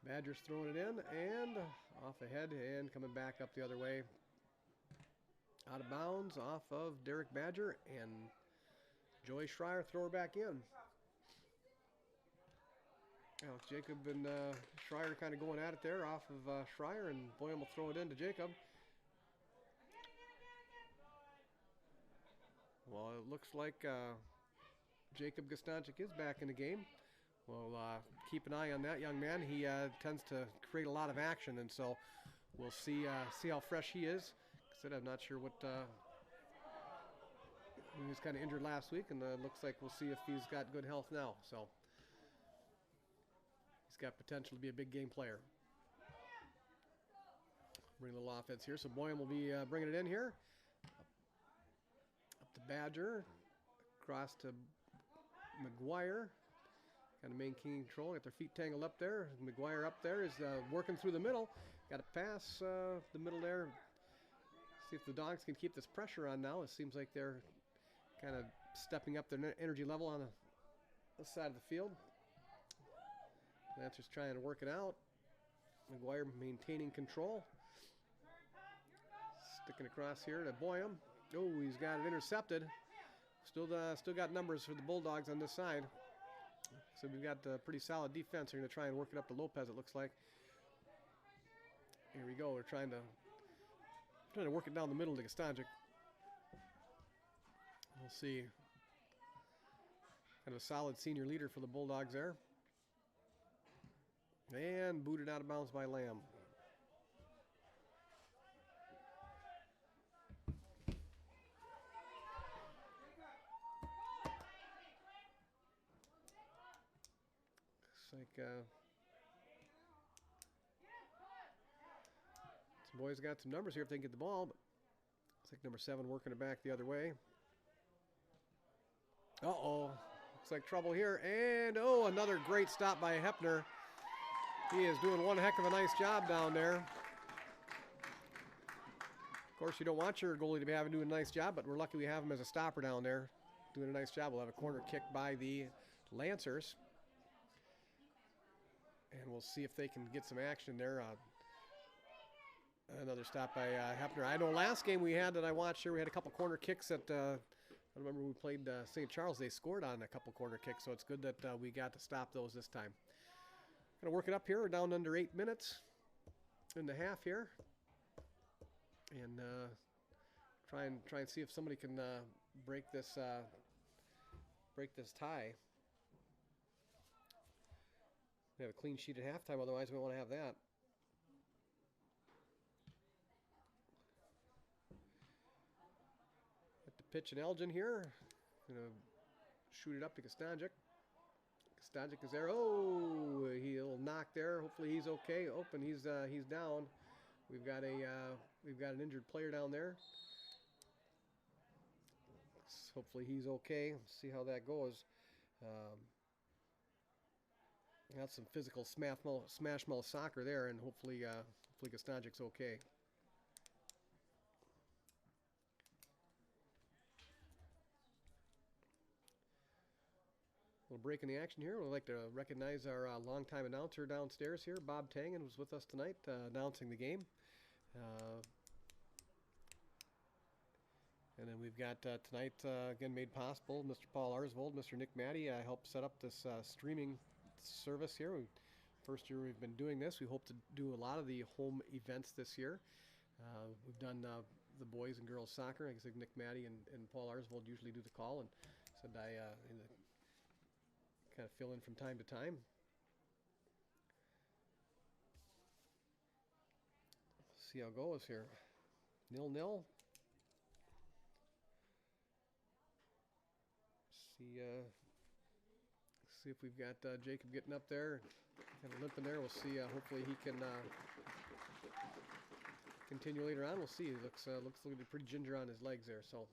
Badger's throwing it in and off ahead and coming back up the other way. Out of bounds off of Derek Badger, and Joey Schreier throw her back in. Alex Jacob and Schreier kind of going at it there off of Schreier, and Boyum will throw it in to Jacob. Well, it looks like Jacob Gostancic is back in the game. We'll keep an eye on that young man. He tends to create a lot of action, and so we'll see how fresh he is. I'm not sure what he was kind of injured last week, and looks like we'll see if he's got good health now. So he's got potential to be a big game player. Bring a little offense here. So Boyum will be bringing it in here. Up to Badger, across to McGuire. Kind of maintaining control. Got their feet tangled up there. McGuire up there is working through the middle. Got to pass the middle there. See if the Dogs can keep this pressure on now. It seems like they're kind of stepping up their energy level on the side of the field. Lancers trying to work it out. McGuire maintaining control. Sticking across here to Boyum. Oh, he's got it intercepted. Still got numbers for the Bulldogs on this side. So we've got a pretty solid defense. They're going to try and work it up to Lopez, it looks like. Here we go. We're trying to work it down the middle to Gostancic. We'll see. Kind of a solid senior leader for the Bulldogs there. And booted out of bounds by Lamb. Looks like some boys got some numbers here if they can get the ball, but looks like number 7 working it back the other way. Uh-oh. Looks like trouble here. And, oh, another great stop by Hepner. He is doing one heck of a nice job down there. Of course, you don't want your goalie to be having to do a nice job, but we're lucky we have him as a stopper down there. Doing a nice job. We'll have a corner kick by the Lancers. And we'll see if they can get some action there. Another stop by Hepner. I know last game we had that I watched here, we had a couple corner kicks that I remember when we played St. Charles. They scored on a couple corner kicks, so it's good that we got to stop those this time. Going to work it up here. We're down under 8 minutes in the half here. And try and see if somebody can break this tie. We have a clean sheet at halftime, otherwise we want to have that. pitch in Elgin here. Gonna shoot it up to Kostanjic. Kostanjic is there. Oh, he'll knock there. Hopefully he's okay. Open. He's down. We've got an injured player down there. Hopefully he's okay. Let's see how that goes. Got some physical smash mouth soccer there, and hopefully Kostanjic's okay. Little break in the action here. We'd like to recognize our longtime announcer downstairs here, Bob Tangen, was with us tonight announcing the game. And then we've got tonight, again, made possible, Mr. Paul Arsvold, Mr. Nick Matty helped set up this streaming service here. First year we've been doing this. We hope to do a lot of the home events this year. We've done the boys and girls soccer. I guess Nick Matty and Paul Arsvold usually do the call, and said I kind of fill in from time to time. See how it goes here. 0-0. See if we've got Jacob getting up there, kind of limping there. We'll see. Hopefully he can continue later on. We'll see. He looks looking pretty ginger on his legs there. So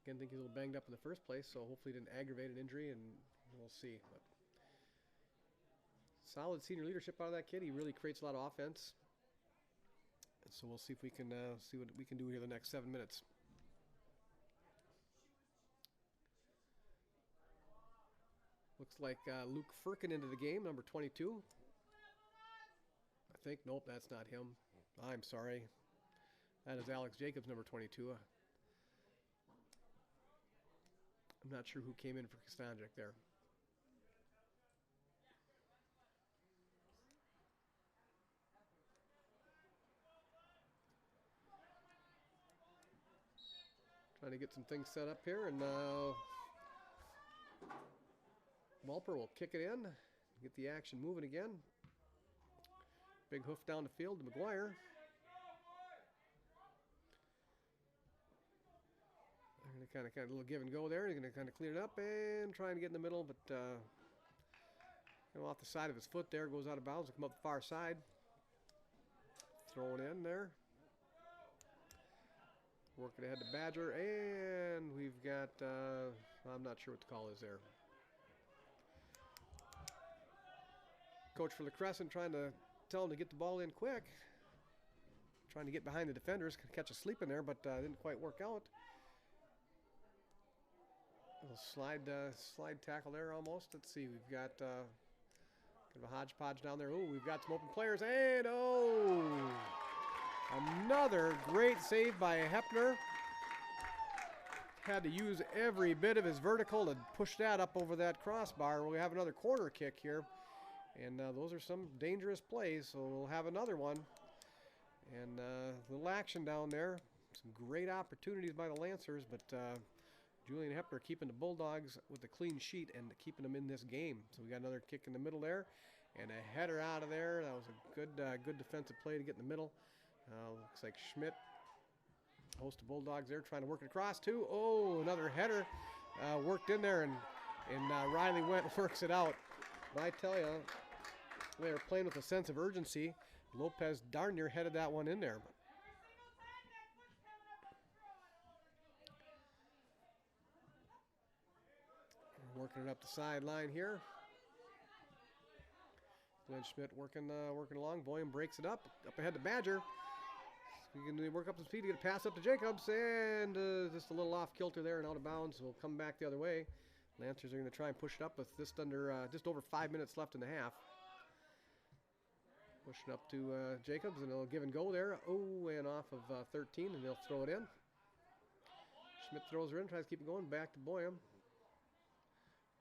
again, I think he's a little banged up in the first place. So hopefully he didn't aggravate an injury, and we'll see. But solid senior leadership out of that kid. He really creates a lot of offense. And so we'll see if we can see what we can do here the next 7 minutes. Looks like Luke Firkin into the game, number 22. I think, nope, that's not him. I'm sorry. That is Alex Jacobs, number 22. I'm not sure who came in for Kostanjic there. Trying to get some things set up here, and Walper will kick it in, get the action moving again. Big hoof down the field to McGuire. They're going to kind of a little give and go there. They're going to kind of clean it up and trying to get in the middle, but off the side of his foot there, goes out of bounds. Come up the far side. Throwing in there. Working ahead to Badger, and we've got, I'm not sure what the call is there. Coach for the Crescent trying to tell him to get the ball in quick. Trying to get behind the defenders, catch a sleep in there, but didn't quite work out. A little slide tackle there almost. Let's see, we've got kind of a hodgepodge down there. Oh, we've got some open players, and another great save by Hepner. Had to use every bit of his vertical to push that up over that crossbar. We have another corner kick here. And those are some dangerous plays, so we'll have another one. And a little action down there. Some great opportunities by the Lancers, but Julian Hepner keeping the Bulldogs with a clean sheet and keeping them in this game. So we got another kick in the middle there, and a header out of there. That was a good defensive play to get in the middle. Looks like Schmidt, host of Bulldogs there, trying to work it across too. Oh, another header worked in there, and Riley works it out. But I tell you, they were playing with a sense of urgency. Lopez darn near headed that one in there. Working it up the sideline here. Glenn Schmidt working along. Boyum breaks it up ahead to Badger. You can work up the speed to get a pass up to Jacobs, and just a little off kilter there and out of bounds. We'll come back the other way. Lancers are going to try and push it up with just over 5 minutes left in the half. Pushing up to Jacobs, and they'll give and go there. Oh, and off of 13, and they'll throw it in. Schmidt throws her in, tries to keep it going. Back to Boyum.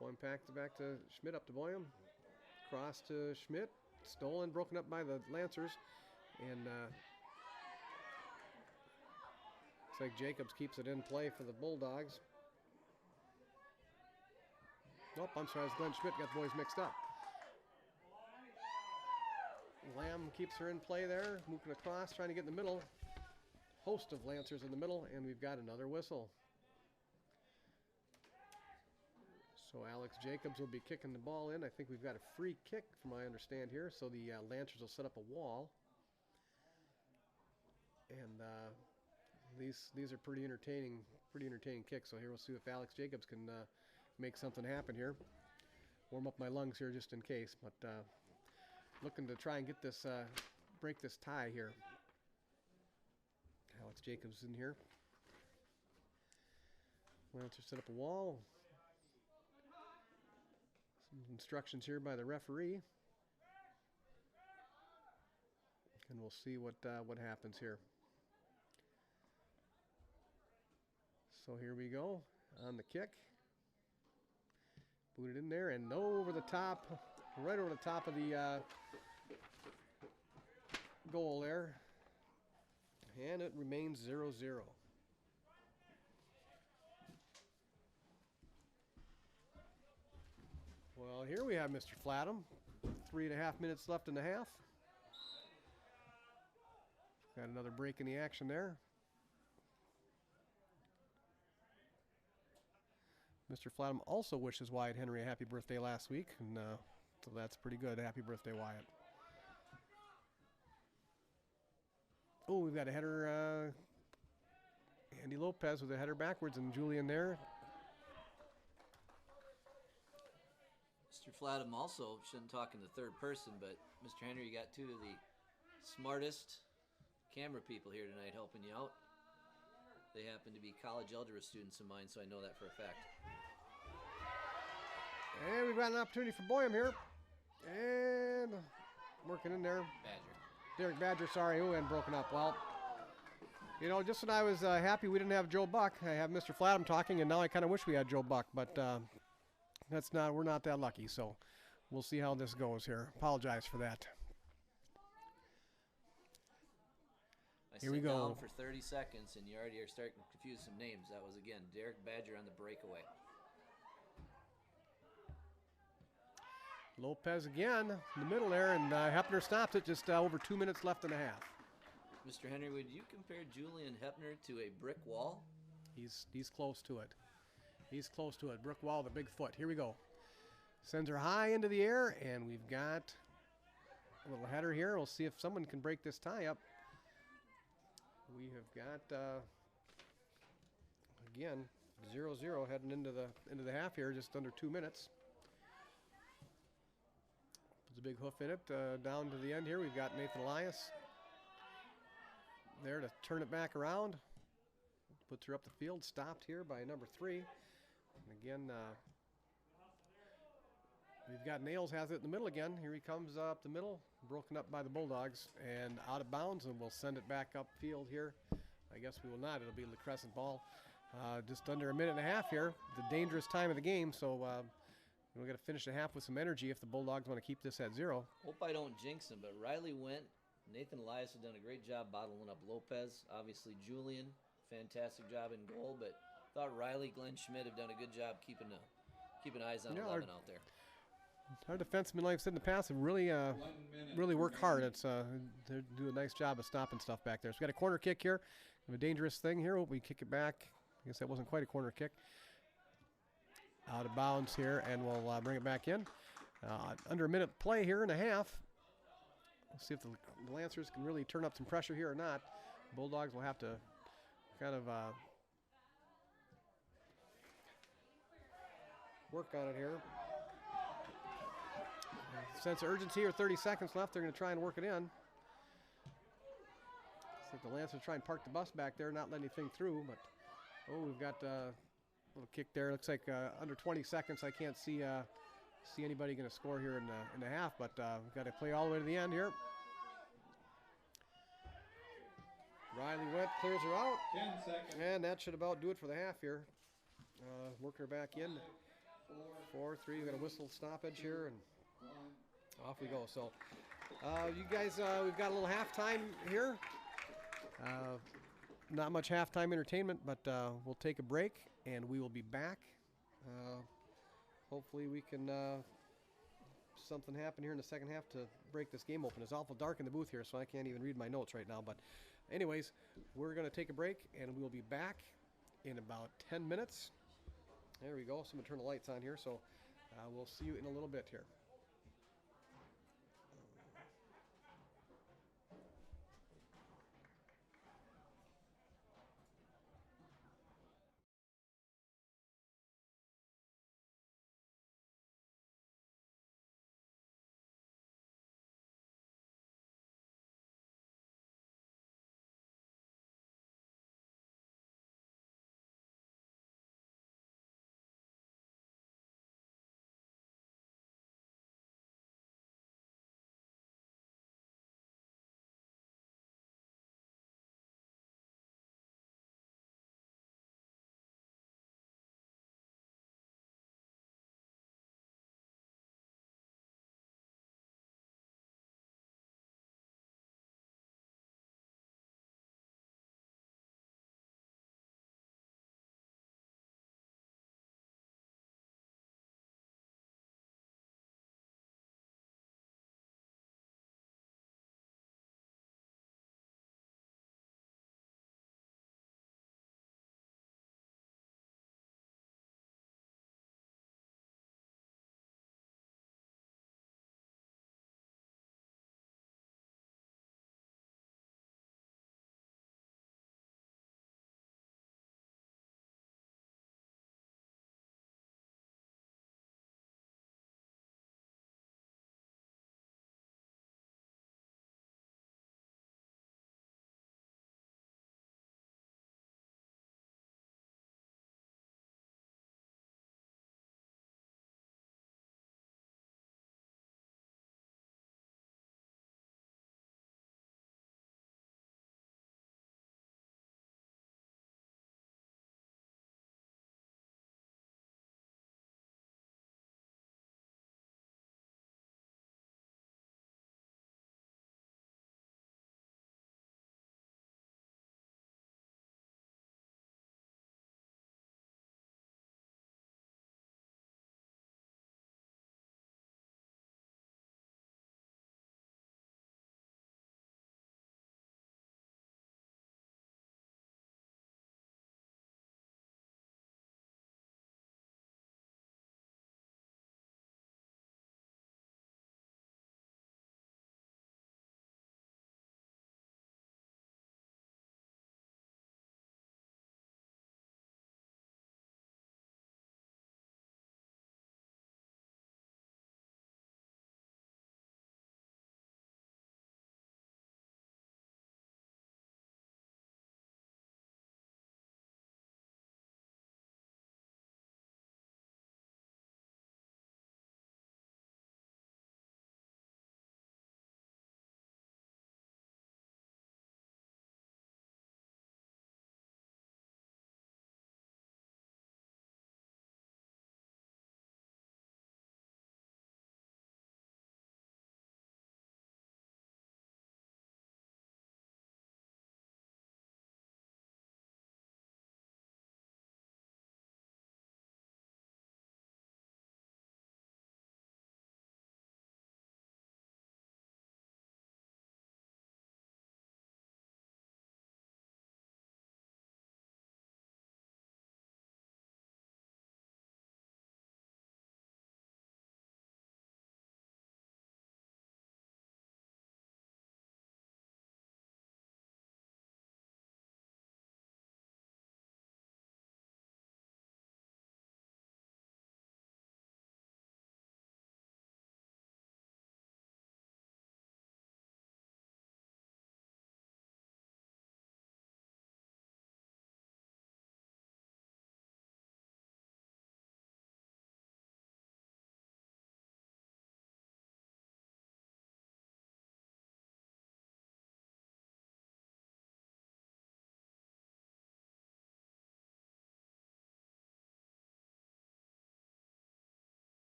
Boyum back to Schmidt, up to Boyum. Cross to Schmidt. Stolen, broken up by the Lancers. And looks like Jacobs keeps it in play for the Bulldogs. Nope, I'm sorry, it's Glenn Schmidt, got the boys mixed up. Lamb keeps her in play there, moving across, trying to get in the middle. host of Lancers in the middle, and we've got another whistle. So Alex Jacobs will be kicking the ball in. I think we've got a free kick from what I understand here. So the Lancers will set up a wall. And these are pretty entertaining kicks. So here we'll see if Alex Jacobs can make something happen here. Warm up my lungs here just in case. But looking to try and get this, break this tie here. Alex Jacobs in here. Lancers set up a wall. Some instructions here by the referee. And we'll see what happens here. So here we go on the kick. Booted in there and over the top, right over the top of the goal there. And it remains 0-0. Well, here we have Mr. Flatham. 3.5 minutes left in the half. Got another break in the action there. Mr. Flatham also wishes Wyatt Henry a happy birthday last week, and so that's pretty good. Happy birthday, Wyatt. Oh, we've got a header. Andy Lopez with a header backwards, and Julian there. Mr. Flatham also shouldn't talk in the third person, but Mr. Henry, you got two of the smartest camera people here tonight helping you out. They happen to be college algebra students of mine, so I know that for a fact. And we've got an opportunity for Boyum here. And working in there. Badger. Derek Badger, sorry, and broken up. Well, you know, just when I was happy we didn't have Joe Buck, I have Mr. Flatham talking, and now I kind of wish we had Joe Buck, but we're not that lucky, so we'll see how this goes here. Apologize for that. Here we go. Down for 30 seconds, and you already are starting to confuse some names. That was, again, Derek Badger on the breakaway. Lopez again in the middle there, and Hepner stops it. Just over 2 minutes left in the half. Mr. Henry, would you compare Julian Hepner to a brick wall? He's close to it. He's close to it. Brick wall with a big foot. Here we go. Sends her high into the air, and we've got a little header here. We'll see if someone can break this tie up. We have got again 0-0 heading into the half here, just under 2 minutes. Puts a big hoof in it down to the end here. We've got Nathan Elias there to turn it back around. Puts her up the field, stopped here by number 3. And again, we've got Nails has it in the middle again. Here he comes up the middle, broken up by the Bulldogs and out of bounds, and we'll send it back upfield here. I guess we will not. It'll be the Crescent ball. Just under a minute and a half here, the dangerous time of the game. So we're going to finish the half with some energy if the Bulldogs want to keep this at 0. Hope I don't jinx him, but Riley went. Nathan Elias has done a great job bottling up Lopez. Obviously, Julian, fantastic job in goal, but thought Riley, Glenn Schmidt have done a good job keeping eyes on 11 out there. Our defensemen, like I've said in the past, have really work hard. It's they do a nice job of stopping stuff back there. So we got a corner kick here. We have a dangerous thing here. We kick it back. I guess that wasn't quite a corner kick. Out of bounds here, and we'll bring it back in. Under a minute play here and a half. We'll see if the Lancers can really turn up some pressure here or not. Bulldogs will have to kind of work on it here. Sense of urgency here, 30 seconds left. They're going to try and work it in. Looks like the Lancers try and park the bus back there, not let anything through. But we've got a little kick there. Looks like under 20 seconds. I can't see anybody going to score here in the half. But we've got to play all the way to the end here. Riley went, clears her out. 10 seconds. And that should about do it for the half here. Work her back in. 4-3. We've got a whistle stoppage here, and off we go. So, you guys, we've got a little halftime here. Not much halftime entertainment, but we'll take a break, and we will be back. Hopefully we can something happen here in the second half to break this game open. It's awful dark in the booth here, so I can't even read my notes right now. But Anyways, we're going to take a break, and we'll be back in about 10 minutes. There we go. So I'm going to turn the lights on here, so we'll see you in a little bit here.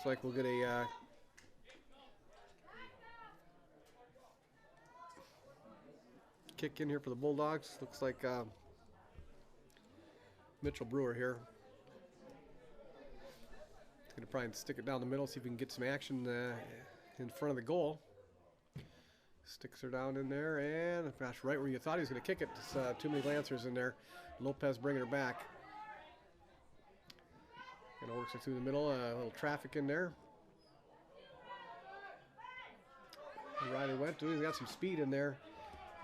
Looks like we'll get a kick in here for the Bulldogs. Looks like Mitchell Brewer here. He's going to try and stick it down the middle, see if we can get some action in front of the goal. Sticks her down in there, and gosh, right where you thought he was going to kick it. It's, too many Lancers in there. Lopez bringing her back. And works it through the middle. A little traffic in there. Riley Went. He's got some speed in there.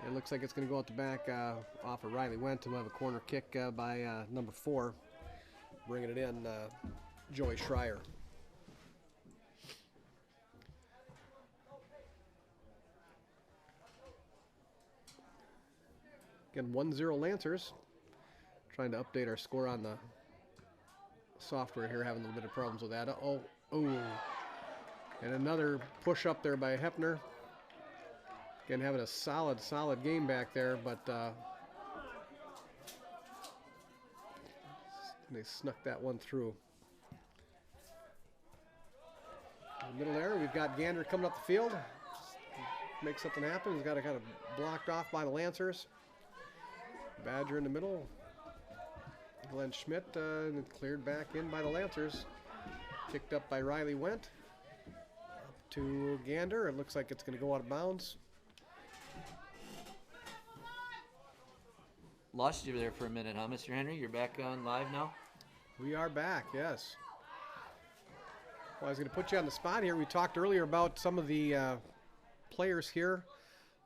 It looks like it's going to go out the back off of Riley Went, and we'll have a corner kick by number 4. Bringing it in, Joey Schreier. Again, 1-0 Lancers. Trying to update our score on the software here, having a little bit of problems with that. Oh, and another push up there by Hepner. Again, having a solid game back there, but they snuck that one through. In the middle there, we've got Gander coming up the field. Make something happen. He's got it kind of blocked off by the Lancers. Badger in the middle. Glenn Schmidt cleared back in by the Lancers. Picked up by Riley Went. Up to Gander. It looks like it's going to go out of bounds. Lost you there for a minute, huh, Mr. Henry? You're back on live now? We are back, yes. Well, I was going to put you on the spot here. We talked earlier about some of the players here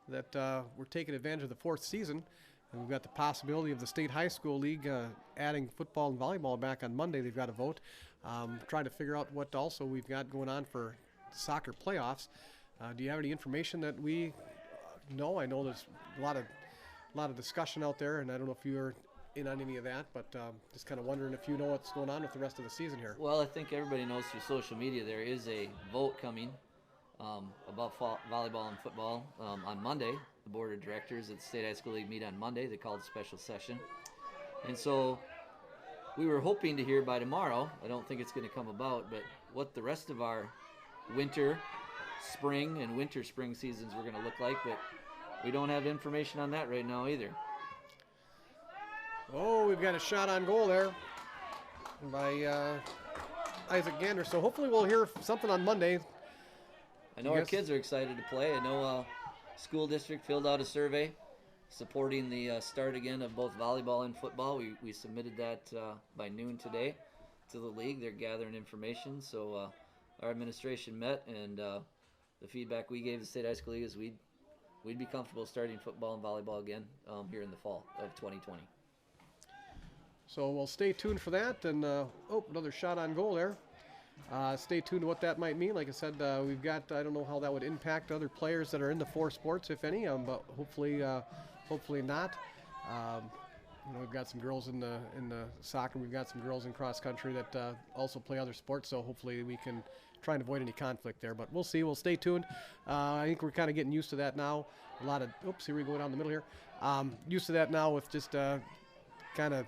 that were taking advantage of the 4th season. And we've got the possibility of the State High School League adding football and volleyball back on Monday. They've got a vote. Trying to figure out what also we've got going on for soccer playoffs. Do you have any information that we know? I know there's a lot of discussion out there, and I don't know if you're in on any of that, but just kind of wondering if you know what's going on with the rest of the season here. Well, I think everybody knows through social media there is a vote coming about volleyball and football on Monday. The board of directors at the State High School League meet on Monday. They called a special session. And so we were hoping to hear by tomorrow. I don't think it's going to come about, but what the rest of our winter, spring, and winter-spring seasons were going to look like, but we don't have information on that right now either. Oh, we've got a shot on goal there by Isaac Gander. So hopefully we'll hear something on Monday. I know our kids are excited to play. I know school district filled out a survey supporting the start again of both volleyball and football. We submitted that by noon today to the league. They're gathering information. So our administration met, and the feedback we gave the State High School League is we'd be comfortable starting football and volleyball again here in the fall of 2020. So we'll stay tuned for that. And another shot on goal there. Stay tuned to what that might mean. Like I said, we've got, I don't know how that would impact other players that are in the 4 sports, if any, but hopefully not. We've got some girls in the soccer. We've got some girls in cross country that also play other sports, so hopefully we can try and avoid any conflict there. But we'll see. We'll stay tuned. I think we're kind of getting used to that now. A lot of, here we go down the middle here. Used to that now with just kind of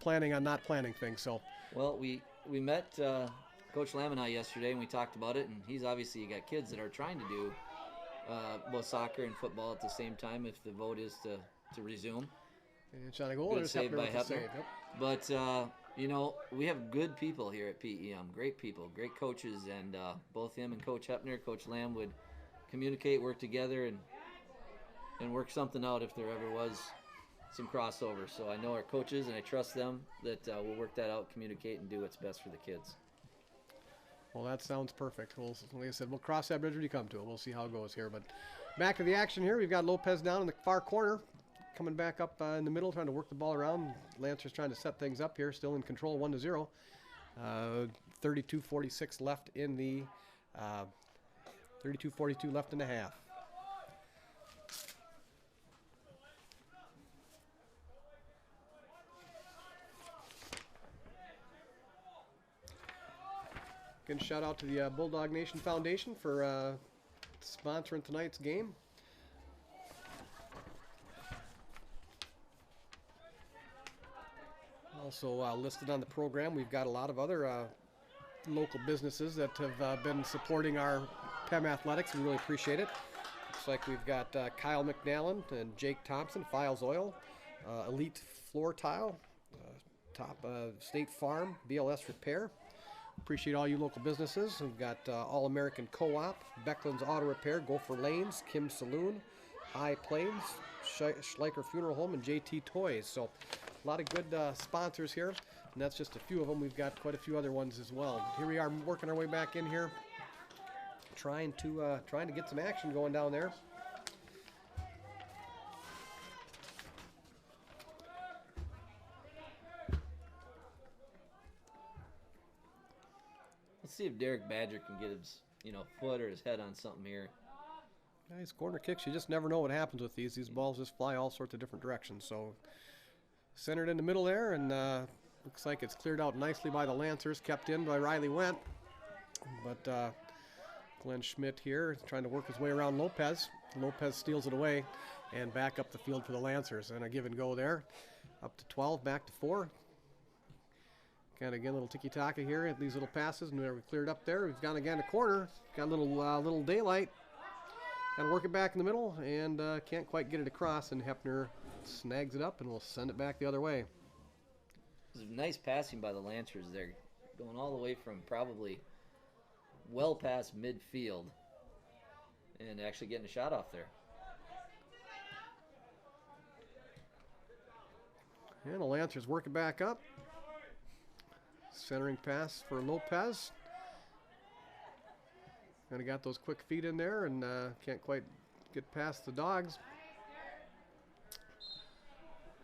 planning on not planning things. So. Well, we met Coach Lamb and I yesterday, and we talked about it, and he's obviously got kids that are trying to do both soccer and football at the same time if the vote is to resume. And shot a goal. Good save by Hepner. Yep. But, we have good people here at PEM, great people, great coaches, and both him and Coach Hepner, Coach Lamb would communicate, work together, and work something out if there ever was some crossover. So I know our coaches, and I trust them that we'll work that out, communicate, and do what's best for the kids. Well, that sounds perfect. Like I said, we'll cross that bridge when you come to it. We'll see how it goes here. But back to the action here. We've got Lopez down in the far corner, coming back up in the middle, trying to work the ball around. Lancers trying to set things up here, still in control, 1-0. 32:46 left in the 32:42 left in the half. Again, shout out to the Bulldog Nation Foundation for sponsoring tonight's game. Also listed on the program, we've got a lot of other local businesses that have been supporting our PEM athletics. We really appreciate it. Looks like we've got Kyle McNallen and Jake Thompson, Files Oil, Elite Floor Tile, Top State Farm, BLS Repair. Appreciate all you local businesses. We've got All-American Co-op, Beckland's Auto Repair, Gopher Lanes, Kim's Saloon, High Plains, Schleicher Funeral Home, and JT Toys. So a lot of good sponsors here, and that's just a few of them. We've got quite a few other ones as well. Here we are working our way back in here, trying to get some action going down there. Let's see if Derek Badger can get his, foot or his head on something here. Nice corner kicks. You just never know what happens with these. These balls just fly all sorts of different directions. So centered in the middle there, and looks like it's cleared out nicely by the Lancers, kept in by Riley Wendt. But Glenn Schmidt here is trying to work his way around Lopez. Lopez steals it away and back up the field for the Lancers. And a give and go there. Up to 12, back to 4. Kind of again, a little tiki-taka here at these little passes, and we cleared up there. We've gone again a corner. Got a little daylight. Got to work it back in the middle, and can't quite get it across, and Hefner snags it up, and we'll send it back the other way. This is nice passing by the Lancers there, going all the way from probably well past midfield and actually getting a shot off there. And the Lancers work it back up. Centering pass for Lopez. Kind of got those quick feet in there and can't quite get past the Dogs.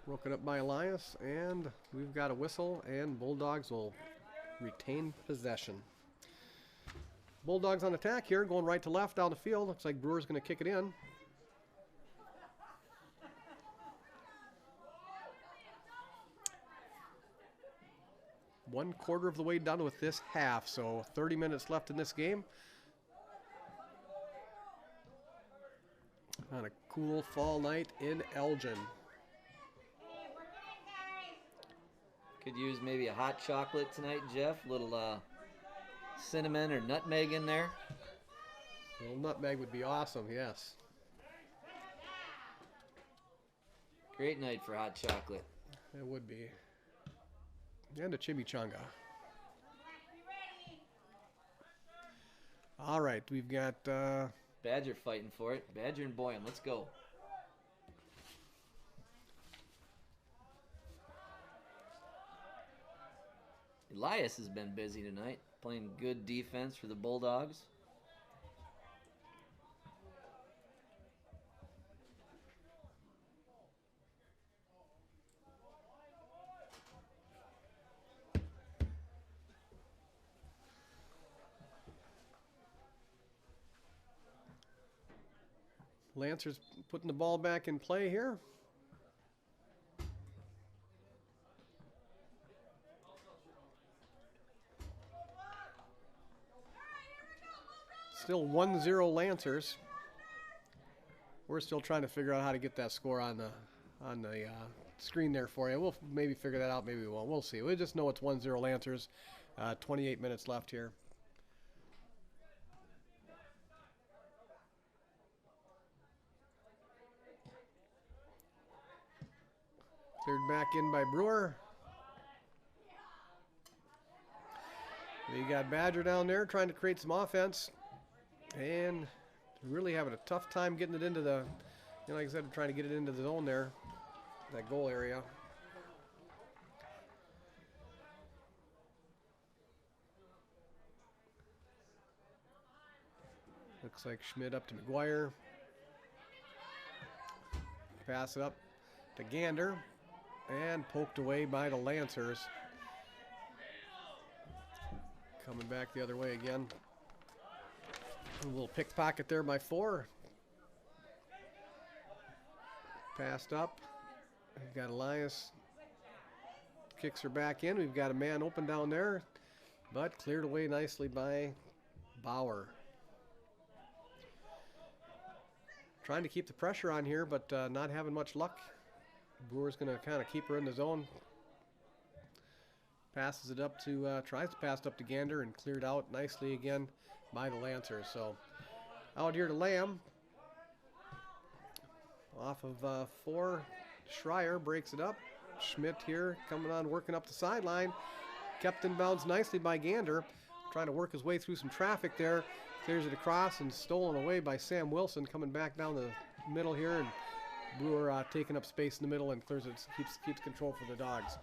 Broken up by Elias, and we've got a whistle, and Bulldogs will retain possession. Bulldogs on attack here, going right to left down the field. Looks like Brewer's going to kick it in. One quarter of the way done with this half, so 30 minutes left in this game. On a cool fall night in Elgin. Could use maybe a hot chocolate tonight, Jeff. A little cinnamon or nutmeg in there. A little nutmeg would be awesome, yes. Great night for hot chocolate. It would be. And a chimichanga. All right, we've got... Badger fighting for it. Badger and Boyum, let's go. Elias has been busy tonight, playing good defense for the Bulldogs. Lancers putting the ball back in play here. Still 1-0 Lancers. We're still trying to figure out how to get that score on the screen there for you. We'll maybe figure that out, maybe we won't. We'll see. We just know it's 1-0 Lancers. 28 minutes left here. Cleared back in by Brewer. You got Badger down there trying to create some offense. And really having a tough time getting it into the, like I said, trying to get it into the zone there, that goal area. Looks like Schmidt up to McGuire. Pass it up to Gander. And poked away by the Lancers. Coming back the other way again. A little pickpocket there by 4. Passed up. We've got Elias. Kicks her back in. We've got a man open down there. But cleared away nicely by Bauer. Trying to keep the pressure on here, but not having much luck. Brewer's going to kind of keep her in the zone. passes it up to, tries to pass it up to Gander and cleared out nicely again by the Lancers. So out here to Lamb. Off of 4, Schreier breaks it up. Schmidt here coming on, working up the sideline. Kept in bounds nicely by Gander. Trying to work his way through some traffic there. Clears it across and stolen away by Sam Wilson, coming back down the middle here. And Brewer taking up space in the middle and clears it, keeps control for the Dogs.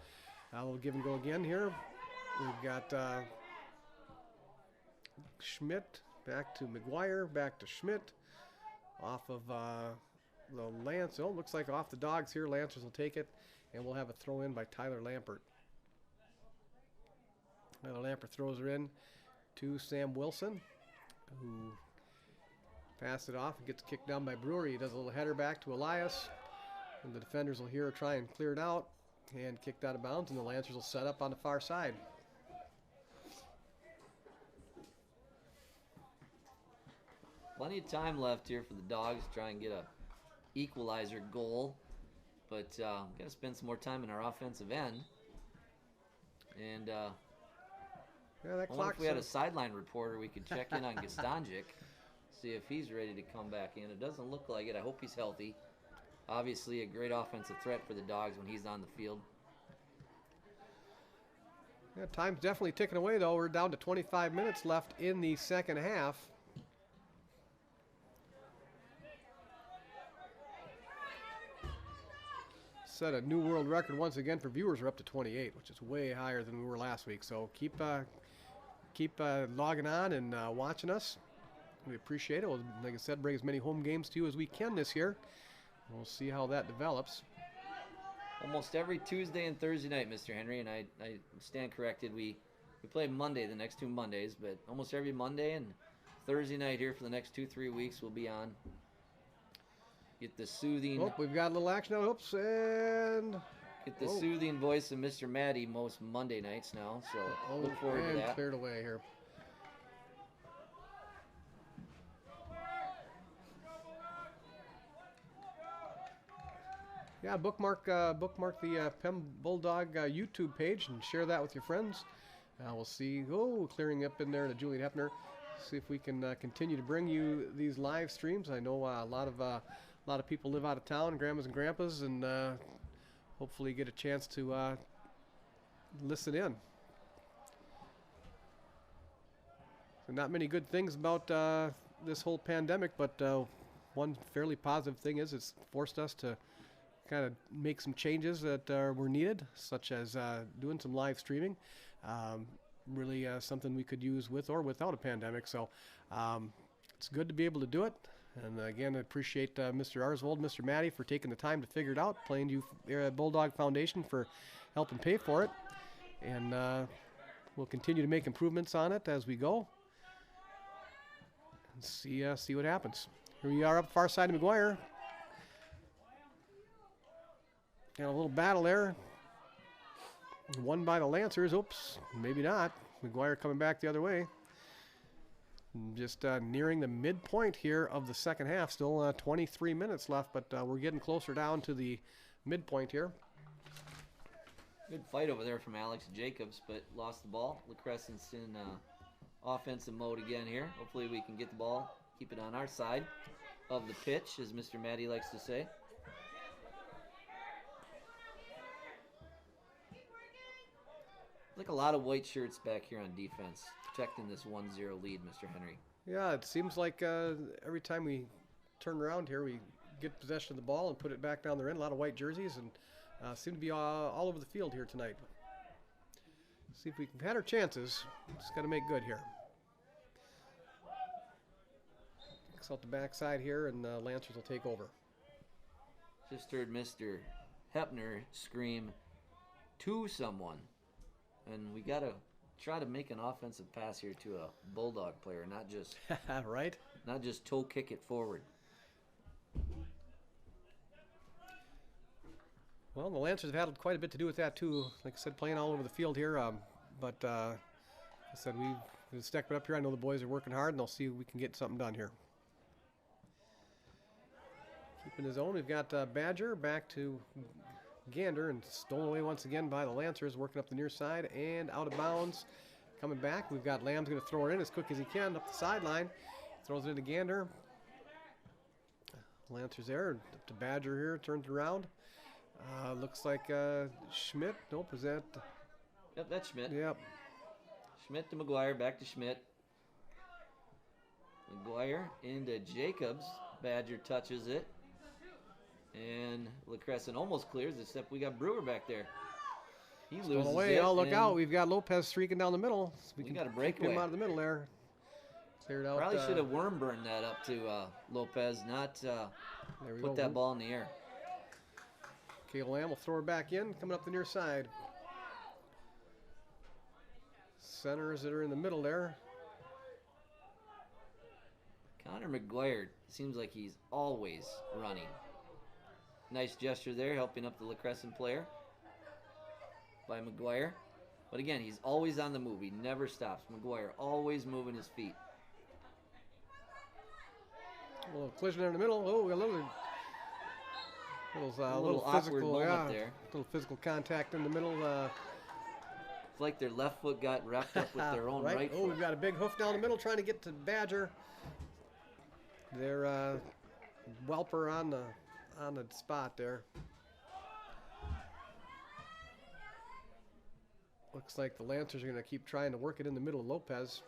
A little give and go again here. We've got Schmidt back to McGuire, back to Schmidt. Off of the Lance. Oh, looks like off the Dogs here. Lancers will take it, and we'll have a throw in by Tyler Lampert. Tyler Lampert throws her in to Sam Wilson, who passed it off and gets kicked down by Brewer. He does a little header back to Elias, and the defenders will here try and clear it out, and kicked out of bounds, and the Lancers will set up on the far side. Plenty of time left here for the Dogs to try and get a equalizer goal, but got to spend some more time in our offensive end. And Yeah, that I wonder clock. if we had a sideline reporter, we could check in on Gastanjic, see if he's ready to come back in. It doesn't look like it. I hope he's healthy. Obviously, a great offensive threat for the Dogs when he's on the field. Yeah, time's definitely ticking away, though. We're down to 25 minutes left in the second half. Set a new world record once again for viewers. We're up to 28, which is way higher than we were last week. So keep logging on and watching us. We appreciate it. We'll, like I said, bring as many home games to you as we can this year. We'll see how that develops. Almost every Tuesday and Thursday night, Mr. Henry, and I stand corrected. We play Monday the next 2 Mondays, but almost every Monday and Thursday night here for the next 2-3 weeks we'll be on. Get the soothing. Oh, we've got a little action now. Oops, and get the soothing voice of Mr. Maddie most Monday nights now. So look forward to that. Cleared away here. Yeah, bookmark the PEM Bulldog YouTube page and share that with your friends. We'll see. Oh, clearing up in there to Julian Hepner. See if we can continue to bring you these live streams. I know a lot of people live out of town, grandmas and grandpas, and hopefully get a chance to listen in. So not many good things about this whole pandemic, but one fairly positive thing is it's forced us to kind of make some changes that were needed, such as doing some live streaming. Really something we could use with or without a pandemic. So it's good to be able to do it. And again, I appreciate Mr. Arsvold, Mr. Maddie for taking the time to figure it out. Plainview Bulldog Foundation for helping pay for it. And we'll continue to make improvements on it as we go. And see what happens. Here we are up far side of McGuire. Got a little battle there. Won by the Lancers. Oops, maybe not. McGuire coming back the other way. Just nearing the midpoint here of the second half. Still 23 minutes left, but we're getting closer down to the midpoint here. Good fight over there from Alex Jacobs, but lost the ball. La Crescent's in offensive mode again here. Hopefully we can get the ball, keep it on our side of the pitch, as Mr. Maddie likes to say. Like a lot of white shirts back here on defense, protecting this 1-0 lead, Mr. Henry. Yeah, it seems like every time we turn around here, we get possession of the ball and put it back down the end. A lot of white jerseys and seem to be all over the field here tonight. See if we can had our chances. Just got to make good here. Kicks out the backside here, and Lancers will take over. Just heard Mr. Hepner scream to someone. And we got to try to make an offensive pass here to a Bulldog player, not just right? Not just toe kick it forward. Well, the Lancers have had quite a bit to do with that too. Like I said, playing all over the field here. But I said we've stepped it up here. I know the boys are working hard, and they'll see if we can get something done here. Keeping his own, we've got Badger back to Gander, and stolen away once again by the Lancers, working up the near side and out of bounds. Coming back, we've got Lamb's going to throw it in as quick as he can up the sideline. Throws it into Gander. Lancers there, up to Badger here, turns around. Looks like Schmidt. Nope, is that? Yep, that's Schmidt. Yep. Schmidt to McGuire, back to Schmidt. McGuire into Jacobs. Badger touches it. And LaCrescent almost clears, except we got Brewer back there. He loses away. it. Oh, look out. We've got Lopez streaking down the middle. So We can got a keep breakaway. him out of the middle there. Cleared out. Probably should have worm burned that up to Lopez, not there we put go. that ball in the air. Caleb Lamb will throw her back in, coming up the near side. Centers that are in the middle there. Connor McGuire seems like he's always running. Nice gesture there, helping up the LaCrescent player by McGuire. But again, he's always on the move. He never stops. McGuire always moving his feet. A little collision there in the middle. Oh, we got a little awkward physical, moment there. Little physical contact in the middle. It's like their left foot got wrapped up with their own right Oh, foot. we've got a big hoof down the middle trying to get to Badger. They're Welper on the spot there. Looks like the Lancers are going to keep trying to work it in the middle of Lopez.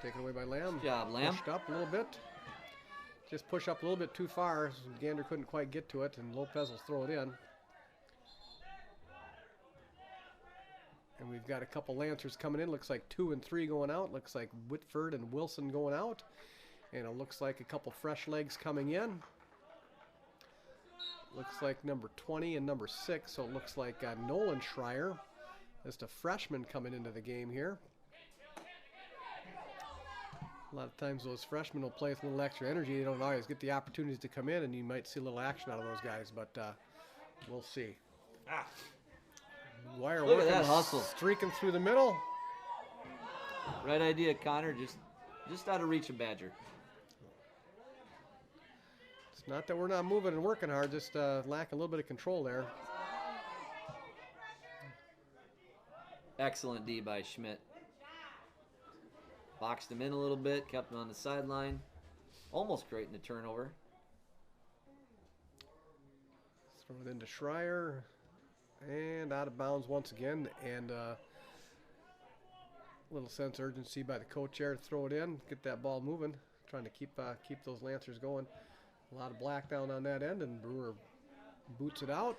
Taken away by Lamb. Good job, Lamb. Pushed up a little bit. Just push up a little bit too far. So Gander couldn't quite get to it, and Lopez will throw it in. And we've got a couple Lancers coming in. Looks like 2 and 3 going out. Looks like Whitford and Wilson going out. And it looks like a couple fresh legs coming in. Looks like number 20 and number 6. So it looks like Nolan Schreier. Just a freshman coming into the game here. A lot of times those freshmen will play with a little extra energy. They don't always get the opportunities to come in, and you might see a little action out of those guys, but we'll see. Wire Look at working, that hustle. streaking through the middle. Right idea, Connor. Just out of reach of Badger. It's not that we're not moving and working hard, just lack a little bit of control there. Excellent D by Schmidt. Boxed him in a little bit, kept him on the sideline. Almost creating a turnover. Throw it into Schreier. And out of bounds once again. And a little sense of urgency by the coach there to throw it in, get that ball moving. Trying to keep those Lancers going. A lot of black down on that end, and Brewer boots it out.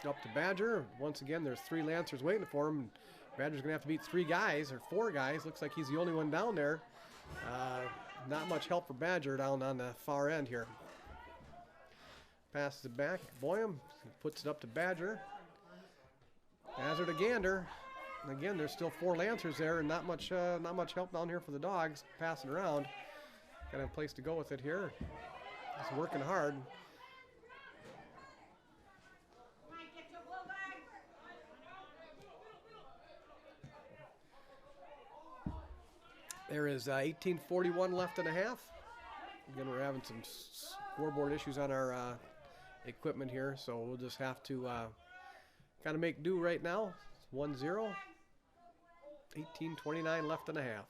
Up to Badger. Once again, there's 3 Lancers waiting for him. Badger's going to have to beat 3 guys, or 4 guys. Looks like he's the only one down there. Not much help for Badger down on the far end here. Passes it back. Boyum puts it up to Badger. Badger to Gander. And again, there's still 4 Lancers there, and not much help down here for the Dogs. Passing around. Got a place to go with it here. He's working hard. There is 18:41 left and a half. Again, we're having some scoreboard issues on our equipment here, so we'll just have to kind of make do right now. It's 1-0. 18:29 left and a half.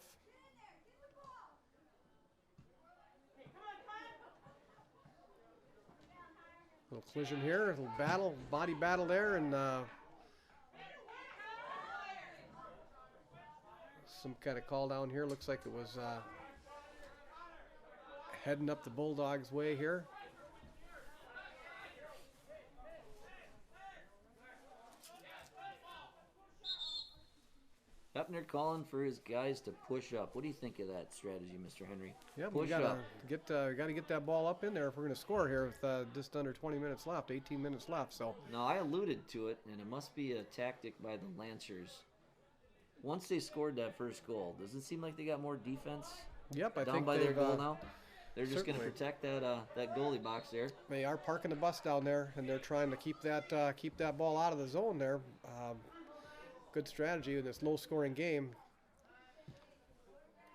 Little collision here, a little battle, body battle there, and some kind of call down here. Looks like it was heading up the Bulldogs' way here. Hepner calling for his guys to push up. What do you think of that strategy, Mr. Henry? Yeah, we Push gotta up. gotta get that ball up in there if we're gonna score here with just under 20 minutes left, 18 minutes left. So Now, I alluded to it, and it must be a tactic by the Lancers. Once they scored that first goal, does it seem like they got more defense yep, I down think by their they've, goal now? They're just going to certainly. protect that goalie box there. They are parking the bus down there, and they're trying to keep that ball out of the zone there. Good strategy in this low-scoring game.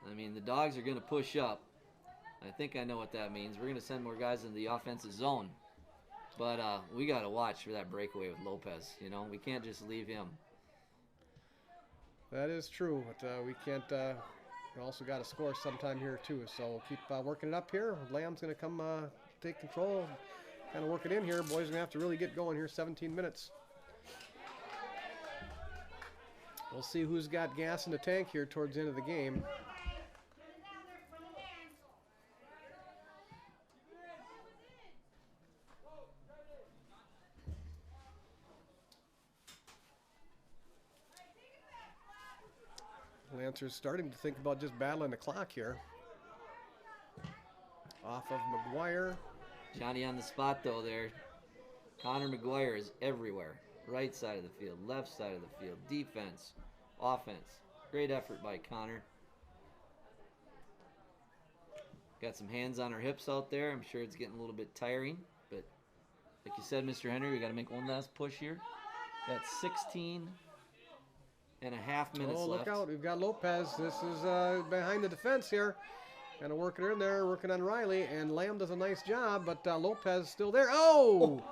I mean, the Dogs are going to push up. I think I know what that means. We're going to send more guys into the offensive zone. But we got to watch for that breakaway with Lopez. You know, we can't just leave him. That is true, but we can't. We also got to score sometime here too. So keep working it up here. Lamb's going to come take control, kind of work it in here. Boys are going to have to really get going here. 17 minutes. We'll see who's got gas in the tank here towards the end of the game. Lancers starting to think about just battling the clock here. Off of McGuire. Johnny on the spot, though, there. Connor McGuire is everywhere. Right side of the field, left side of the field, defense, offense. Great effort by Connor. Got some hands on our hips out there. I'm sure it's getting a little bit tiring, but like you said, Mr. Henry, we got to make one last push here. Got 16 and a half minutes left. Look out. We've got Lopez. This is behind the defense here. Kind of working in there, working on Riley, and Lamb does a nice job, but Lopez is still there. Oh!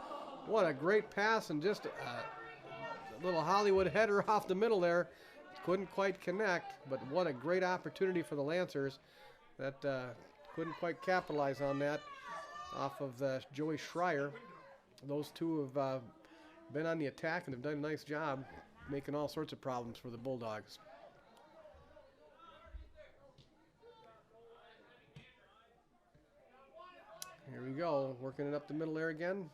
What a great pass, and just a little Hollywood header off the middle there. Couldn't quite connect, but what a great opportunity for the Lancers. That couldn't quite capitalize on that off of Joey Schreier. Those two have been on the attack and have done a nice job making all sorts of problems for the Bulldogs. Here we go, working it up the middle there again.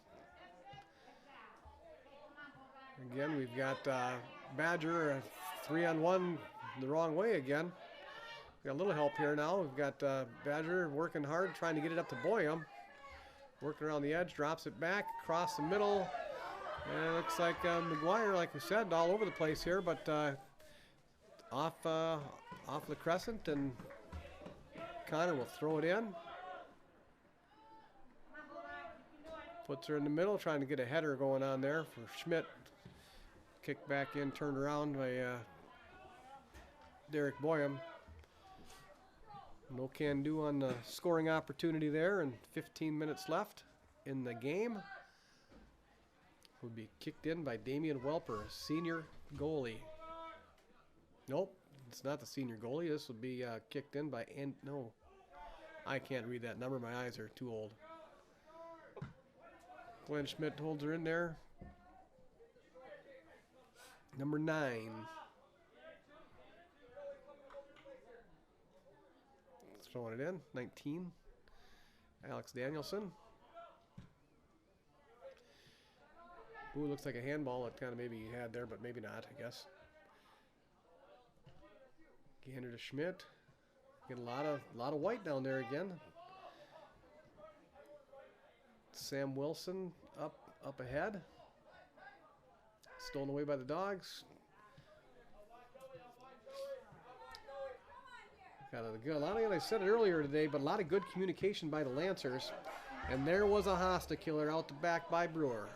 Again, we've got Badger 3-on-1 the wrong way again. We've got a little help here now. We've got Badger working hard, trying to get it up to Boyum. Working around the edge, drops it back, across the middle. And it looks like McGuire, like we said, all over the place here, but off the crescent, and Connor will throw it in. Puts her in the middle, trying to get a header going on there for Schmidt. Kicked back in, turned around by Derek Boyum. No can do on the scoring opportunity there, and 15 minutes left in the game. Will be kicked in by Damian Welper, senior goalie. Nope, it's not the senior goalie. This will be kicked in by, no, I can't read that number. My eyes are too old. Glenn Schmidt holds her in there. Number 9. Throwing it in. 19. Alex Danielson. Ooh, looks like a handball. It kind of maybe he had there, but maybe not, I guess. Gander to Schmidt. Get a lot of white down there again. Sam Wilson up ahead. Stolen away by the Dogs. Got a lot of, I said it earlier today, but a lot of good communication by the Lancers. And there was a Hosta killer out the back by Brewer.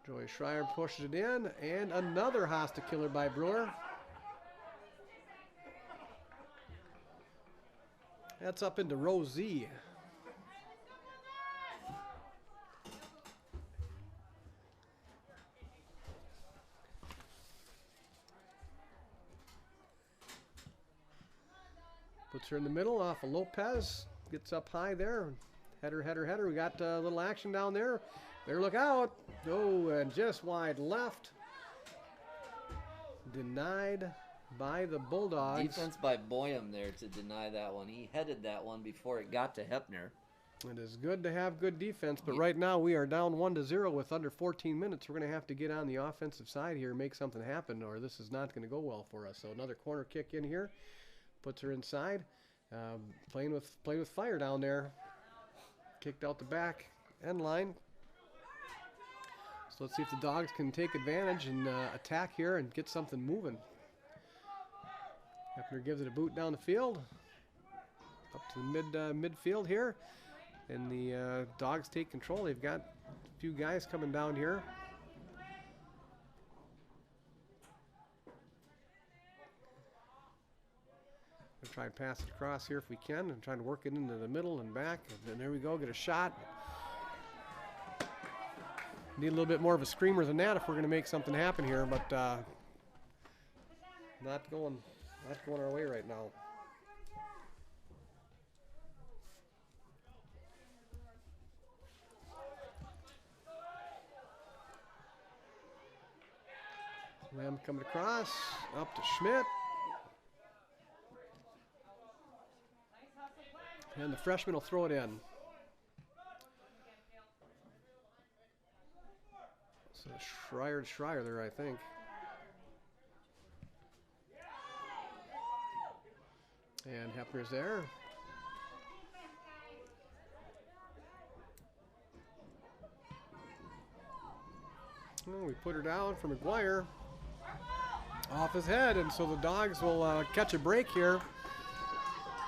Joey Schreier pushes it in, and another Hosta killer by Brewer. That's up into row Z. Puts her in the middle off of Lopez. Gets up high there. Header, header, header. We got a little action down there. There, look out. Oh, and just wide left. Denied by the Bulldogs. Defense by Boyum there to deny that one. He headed that one before it got to Hepner. It is good to have good defense, but right now we are down 1-0 with under 14 minutes. We're going to have to get on the offensive side here and make something happen, or this is not going to go well for us. So another corner kick in here. Puts her inside. Playing with fire down there. Kicked out the back end line. So let's see if the Dogs can take advantage and attack here and get something moving. Hepner gives it a boot down the field. Up to the midfield here. And the Dogs take control. They've got a few guys coming down here. We'll try and pass it across here if we can, and trying to work it into the middle and back. And then there we go, get a shot. Need a little bit more of a screamer than that if we're going to make something happen here, but not going our way right now. Lamb coming across, up to Schmidt. And the freshman will throw it in. So Schreier there, I think. And Hepner's there. Oh, we put her down for McGuire. Off his head, and so the Dogs will catch a break here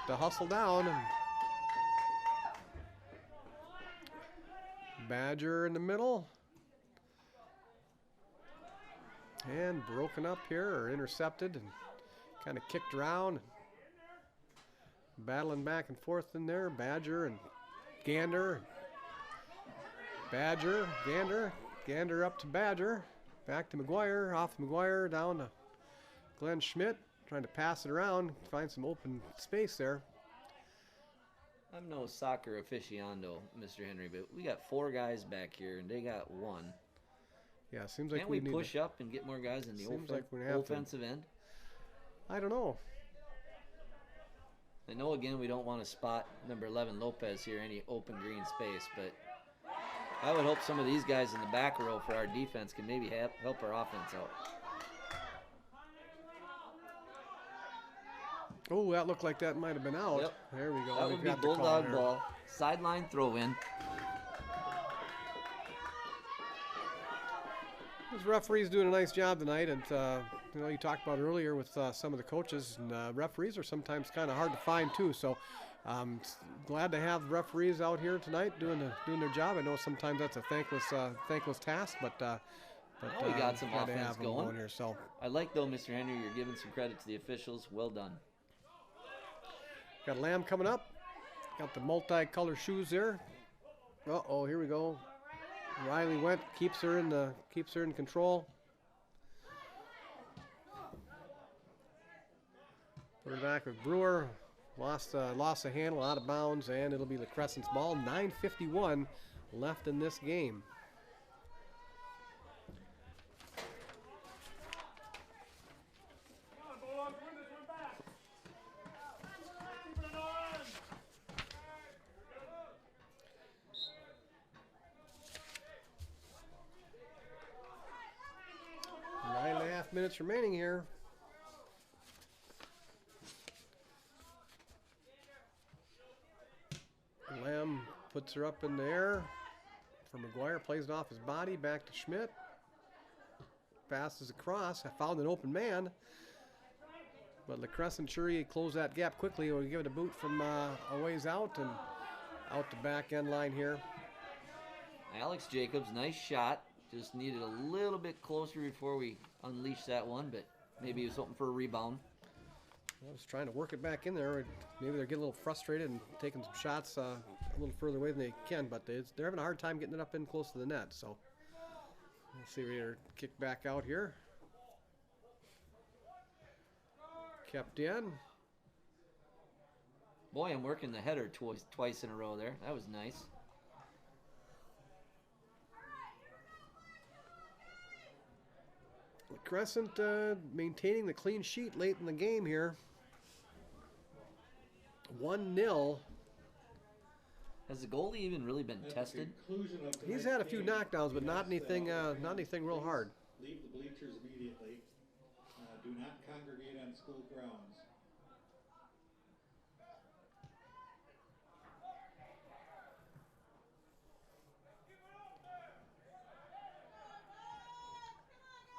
to hustle down. And Badger in the middle. And broken up here, or intercepted, and kind of kicked around. Battling back and forth in there. Badger and Gander. Badger, Gander. Gander up to Badger. Back to McGuire. Off McGuire, down to Glenn Schmidt. Trying to pass it around, find some open space there. I'm no soccer aficionado, Mr. Henry, but we got 4 guys back here, and they got 1. Yeah, seems like Can't we we need push up and get more guys in the Seems like we have to. offensive end? I don't know. I know, again, we don't want to spot number 11 Lopez here, any open green space, but I would hope some of these guys in the back row for our defense can maybe help our offense out. Oh, that looked like that might have been out. Yep. There we go. That We've would be got the call Bulldog there. ball. Sideline throw in. Those referees doing a nice job tonight, and you know, you talked about earlier with some of the coaches, and referees are sometimes kind of hard to find too. So, glad to have referees out here tonight doing their job. I know sometimes that's a thankless task, but Now we got some glad to offense have them going. here. So, I like, though, Mr. Henry, you're giving some credit to the officials. Well done. got Lamb coming up. Got the multi-color shoes there. Uh-oh, here we go. Riley went, keeps her in control. Put her back with Brewer. Lost the handle, out of bounds, and it'll be the Crescent's ball. 9:51 left in this game. Nine and a half minutes remaining here. Lamb puts her up in the air for McGuire, plays it off his body, back to Schmidt. Passes across, I found an open man. But the Crescent sure he closed that gap quickly. We'll give it a boot from a ways out and out the back end line here. Alex Jacobs, nice shot. Just needed a little bit closer before we unleashed that one, but maybe he was hoping for a rebound. I was trying to work it back in there. Maybe they're getting a little frustrated and taking some shots a little further away than they can, but they're having a hard time getting it up in close to the net. So let's see if we kick back out here. Kept in. Boy, I'm working the header twice in a row there. That was nice. Crescent maintaining the clean sheet late in the game here. 1-0. Has the goalie even really been tested? He's had a few knockdowns, but not anything real hard. Leave the bleachers immediately. Do not congregate on school grounds.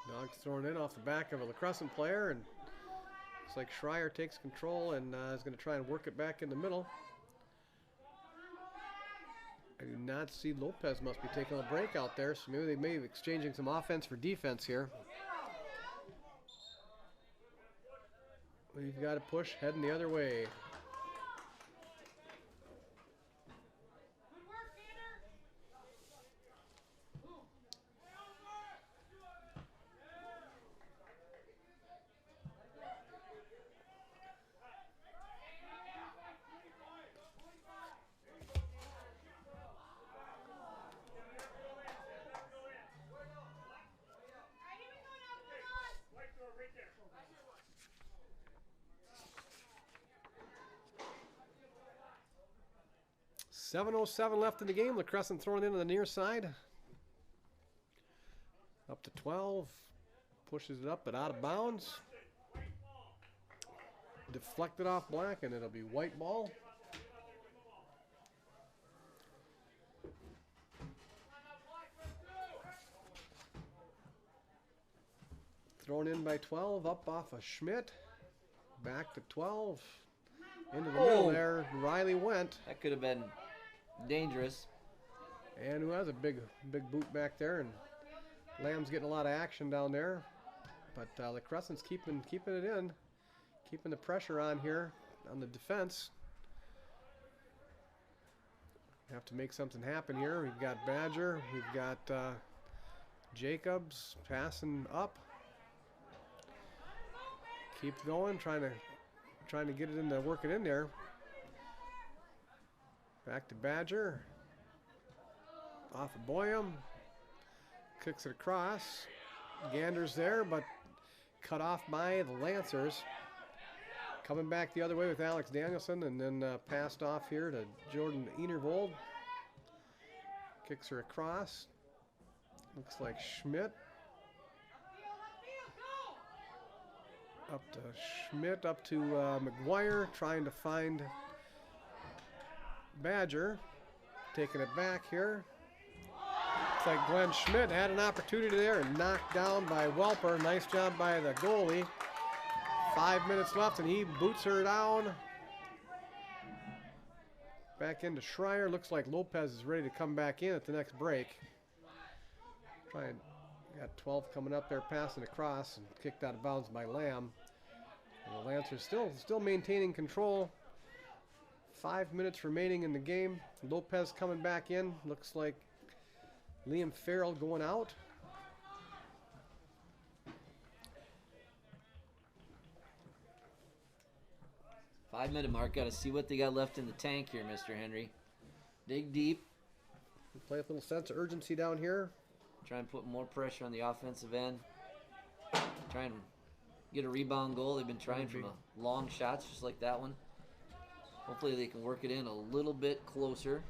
Dogs thrown in off the back of a Crescent player, and looks like Schreier takes control and is going to try and work it back in the middle. I do not see Lopez must be taking a break out there, so maybe they may be exchanging some offense for defense here. We've got to push, heading the other way. .707 left in the game. Crescent throwing it into the near side. Up to 12. Pushes it up, but out of bounds. Deflected off Black, and it'll be white ball. Thrown in by 12, up off of Schmidt. Back to 12. Into the middle there. Riley went. That could have been dangerous. And who has a big boot back there, and Lamb's getting a lot of action down there. But the Crescent's keeping it in, keeping the pressure on here on the defense. Have to make something happen here. We've got Badger, we've got Jacobs passing up. Keep going, trying to get it in there, work it in there. Back to Badger. Off of Boyum. Kicks it across. Gander's there, but cut off by the Lancers. Coming back the other way with Alex Danielson, and then passed off here to Jordan Enervold. Kicks her across. Looks like Schmidt. Up to Schmidt, up to McGuire, trying to find Badger. Taking it back here. Looks like Glenn Schmidt had an opportunity there and knocked down by Welper. Nice job by the goalie. 5 minutes left, and he boots her down. Back into Schreier. Looks like Lopez is ready to come back in at the next break. Got 12 coming up there, passing across, and kicked out of bounds by Lamb. And the Lancers still maintaining control. 5 minutes remaining in the game. Lopez coming back in. Looks like Liam Farrell going out. Five-minute mark. Got to see what they got left in the tank here, Mr. Henry. Dig deep. Play with a little sense of urgency down here. Try and put more pressure on the offensive end. Try and get a rebound goal. They've been trying from long shots, just like that one. Hopefully they can work it in a little bit closer.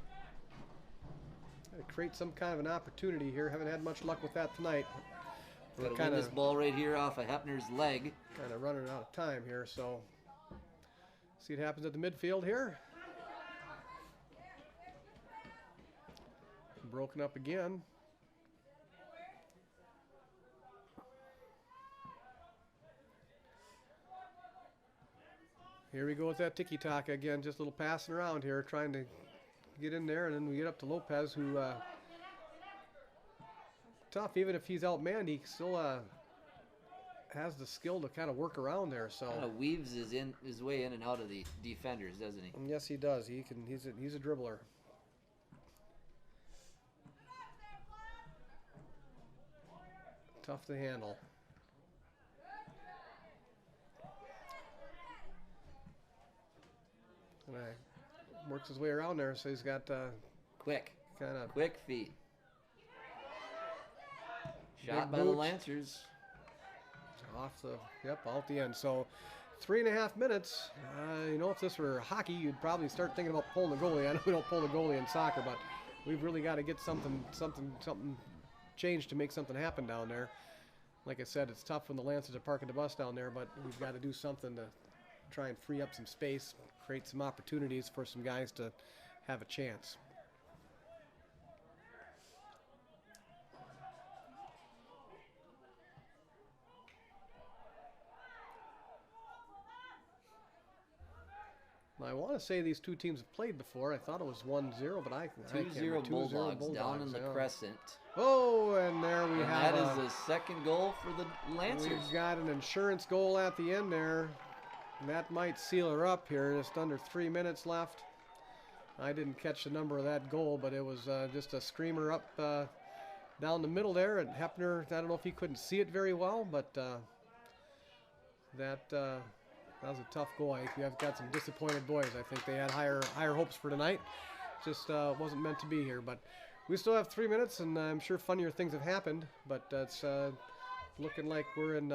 Create some kind of an opportunity here. Haven't had much luck with that tonight. We're got to win this ball right here off of Hepner's leg. Kind of running out of time here, so see what happens at the midfield here. Broken up again. Here we go with that tiki-taka again, just a little passing around here, trying to get in there, and then we get up to Lopez, who tough, even if he's outmanned, he still has the skill to kind of work around there. So kind of weaves his way in and out of the defenders, doesn't he? Yes, he does. He's a dribbler. Tough to handle. And works his way around there, so he's got quick feet. Shot by the Lancers. Off out the end. So 3.5 minutes. If this were hockey, you'd probably start thinking about pulling the goalie. I know we don't pull the goalie in soccer, but we've really got to get something changed to make something happen down there. Like I said, it's tough when the Lancers are parking the bus down there, but we've got to do something to try and free up some space, create some opportunities for some guys to have a chance. I want to say these two teams have played before. I thought it was 1-0, but I can't 2-0 Bulldogs down in the Crescent. Oh, and there we have. That is the second goal for the Lancers. We've got an insurance goal at the end there. that might seal her up here. Just under 3 minutes left. I didn't catch the number of that goal, but it was just a screamer up down the middle there. And Hepner, I don't know if he couldn't see it very well, but that was a tough goal. I've got some disappointed boys. I think they had higher hopes for tonight. Just wasn't meant to be here. But we still have 3 minutes, and I'm sure funnier things have happened. But it's looking like we're in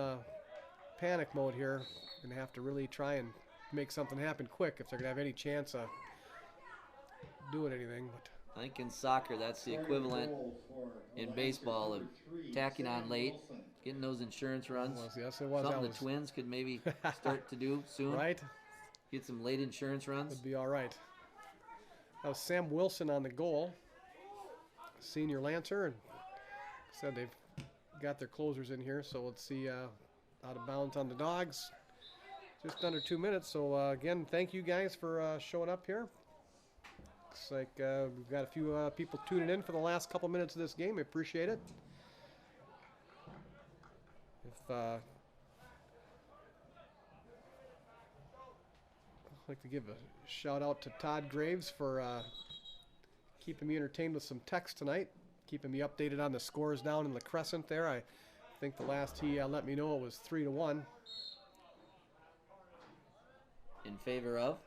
panic mode here. Going to have to really try and make something happen quick if they're going to have any chance of doing anything. But I think in soccer, that's the equivalent in baseball of tacking on late, getting those insurance runs. Yes, it was. Something the Twins could maybe start to do soon. Right. Get some late insurance runs. Would be all right. That was Sam Wilson on the goal, senior Lancer, and said they've got their closers in here. So let's see, out of bounds on the Dogs. Just under 2 minutes. So again, thank you guys for showing up here. Looks like we've got a few people tuning in for the last couple minutes of this game. I appreciate it. If I'd like to give a shout out to Todd Graves for keeping me entertained with some text tonight, keeping me updated on the scores down in the Crescent there. I think the last he let me know it was 3-1. In favor of?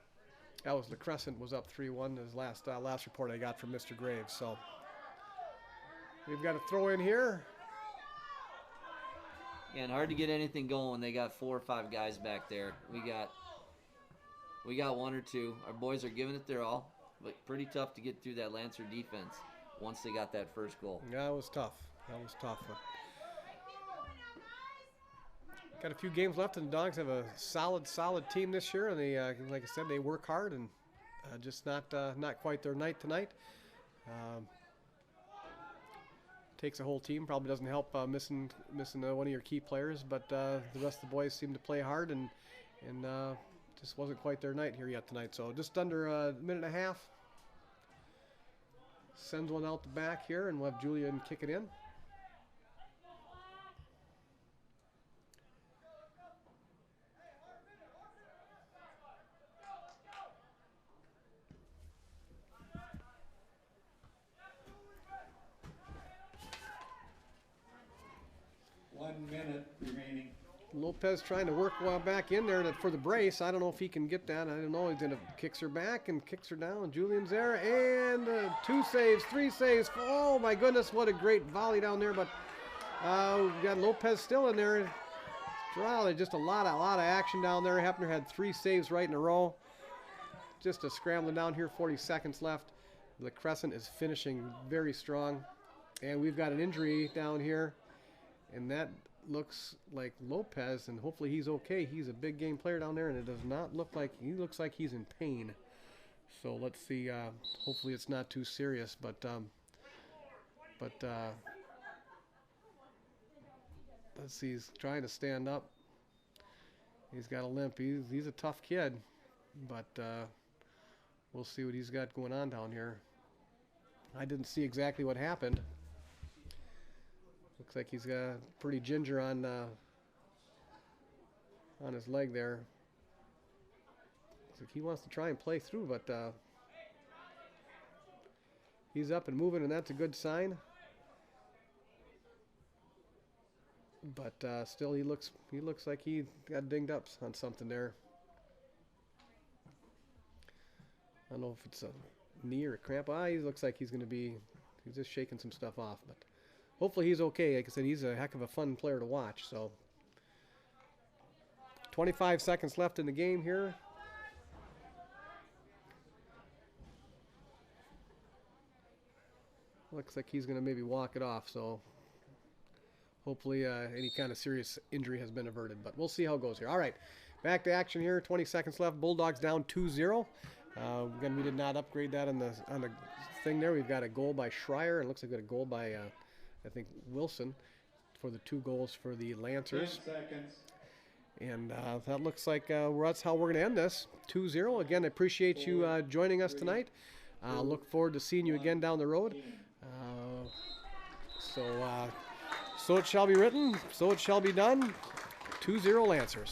That was the Crescent was up 3-1. His last report I got from Mr. Graves. So we've got a throw in here. Yeah, and hard to get anything going when they got 4 or 5 guys back there. We got 1 or 2. Our boys are giving it their all, but pretty tough to get through that Lancer defense once they got that first goal. Yeah, it was tough. That was tough. But got a few games left, and the Dogs have a solid team this year, and they, like I said, they work hard, and just not quite their night tonight. Takes a whole team. Probably doesn't help missing one of your key players, but the rest of the boys seem to play hard, and just wasn't quite their night here yet tonight. So just under a minute and a half. Sends one out the back here, and we'll have Julian kick it in. Lopez trying to work back in there for the brace. I don't know if he can get that. I don't know. He's going to kicks her back and kicks her down. Julian's there. And 2 saves, 3 saves. Oh, my goodness. What a great volley down there. But we've got Lopez still in there. Wow, just a lot of action down there. Hepner had 3 saves right in a row. Just a scrambling down here. 40 seconds left. The Crescent is finishing very strong. And we've got an injury down here. And that looks like Lopez, and hopefully he's okay. He's a big game player down there, and it does not look like he looks like he's in pain. So let's see. Hopefully it's not too serious, but let's see. He's trying to stand up. He's got a limp. He's a tough kid, but we'll see what he's got going on down here. I didn't see exactly what happened. Looks like he's got pretty ginger on his leg there. Looks like he wants to try and play through, but he's up and moving, and that's a good sign. But still, he looks like he got dinged up on something there. I don't know if it's a knee or a cramp. He looks like he's just shaking some stuff off, but. Hopefully he's okay. Like I said, he's a heck of a fun player to watch. So 25 seconds left in the game here. Looks like he's going to maybe walk it off. So hopefully any kind of serious injury has been averted. But we'll see how it goes here. All right, back to action here. 20 seconds left. Bulldogs down 2-0. Again, we did not upgrade that on the thing there. We've got a goal by Schreier. It looks like we got a goal by I think Wilson for the 2 goals for the Lancers. 10 seconds. And that looks like that's how we're going to end this. 2-0. Again, I appreciate you joining us tonight. Look forward to seeing you again down the road. So it shall be written, so it shall be done. 2-0 Lancers.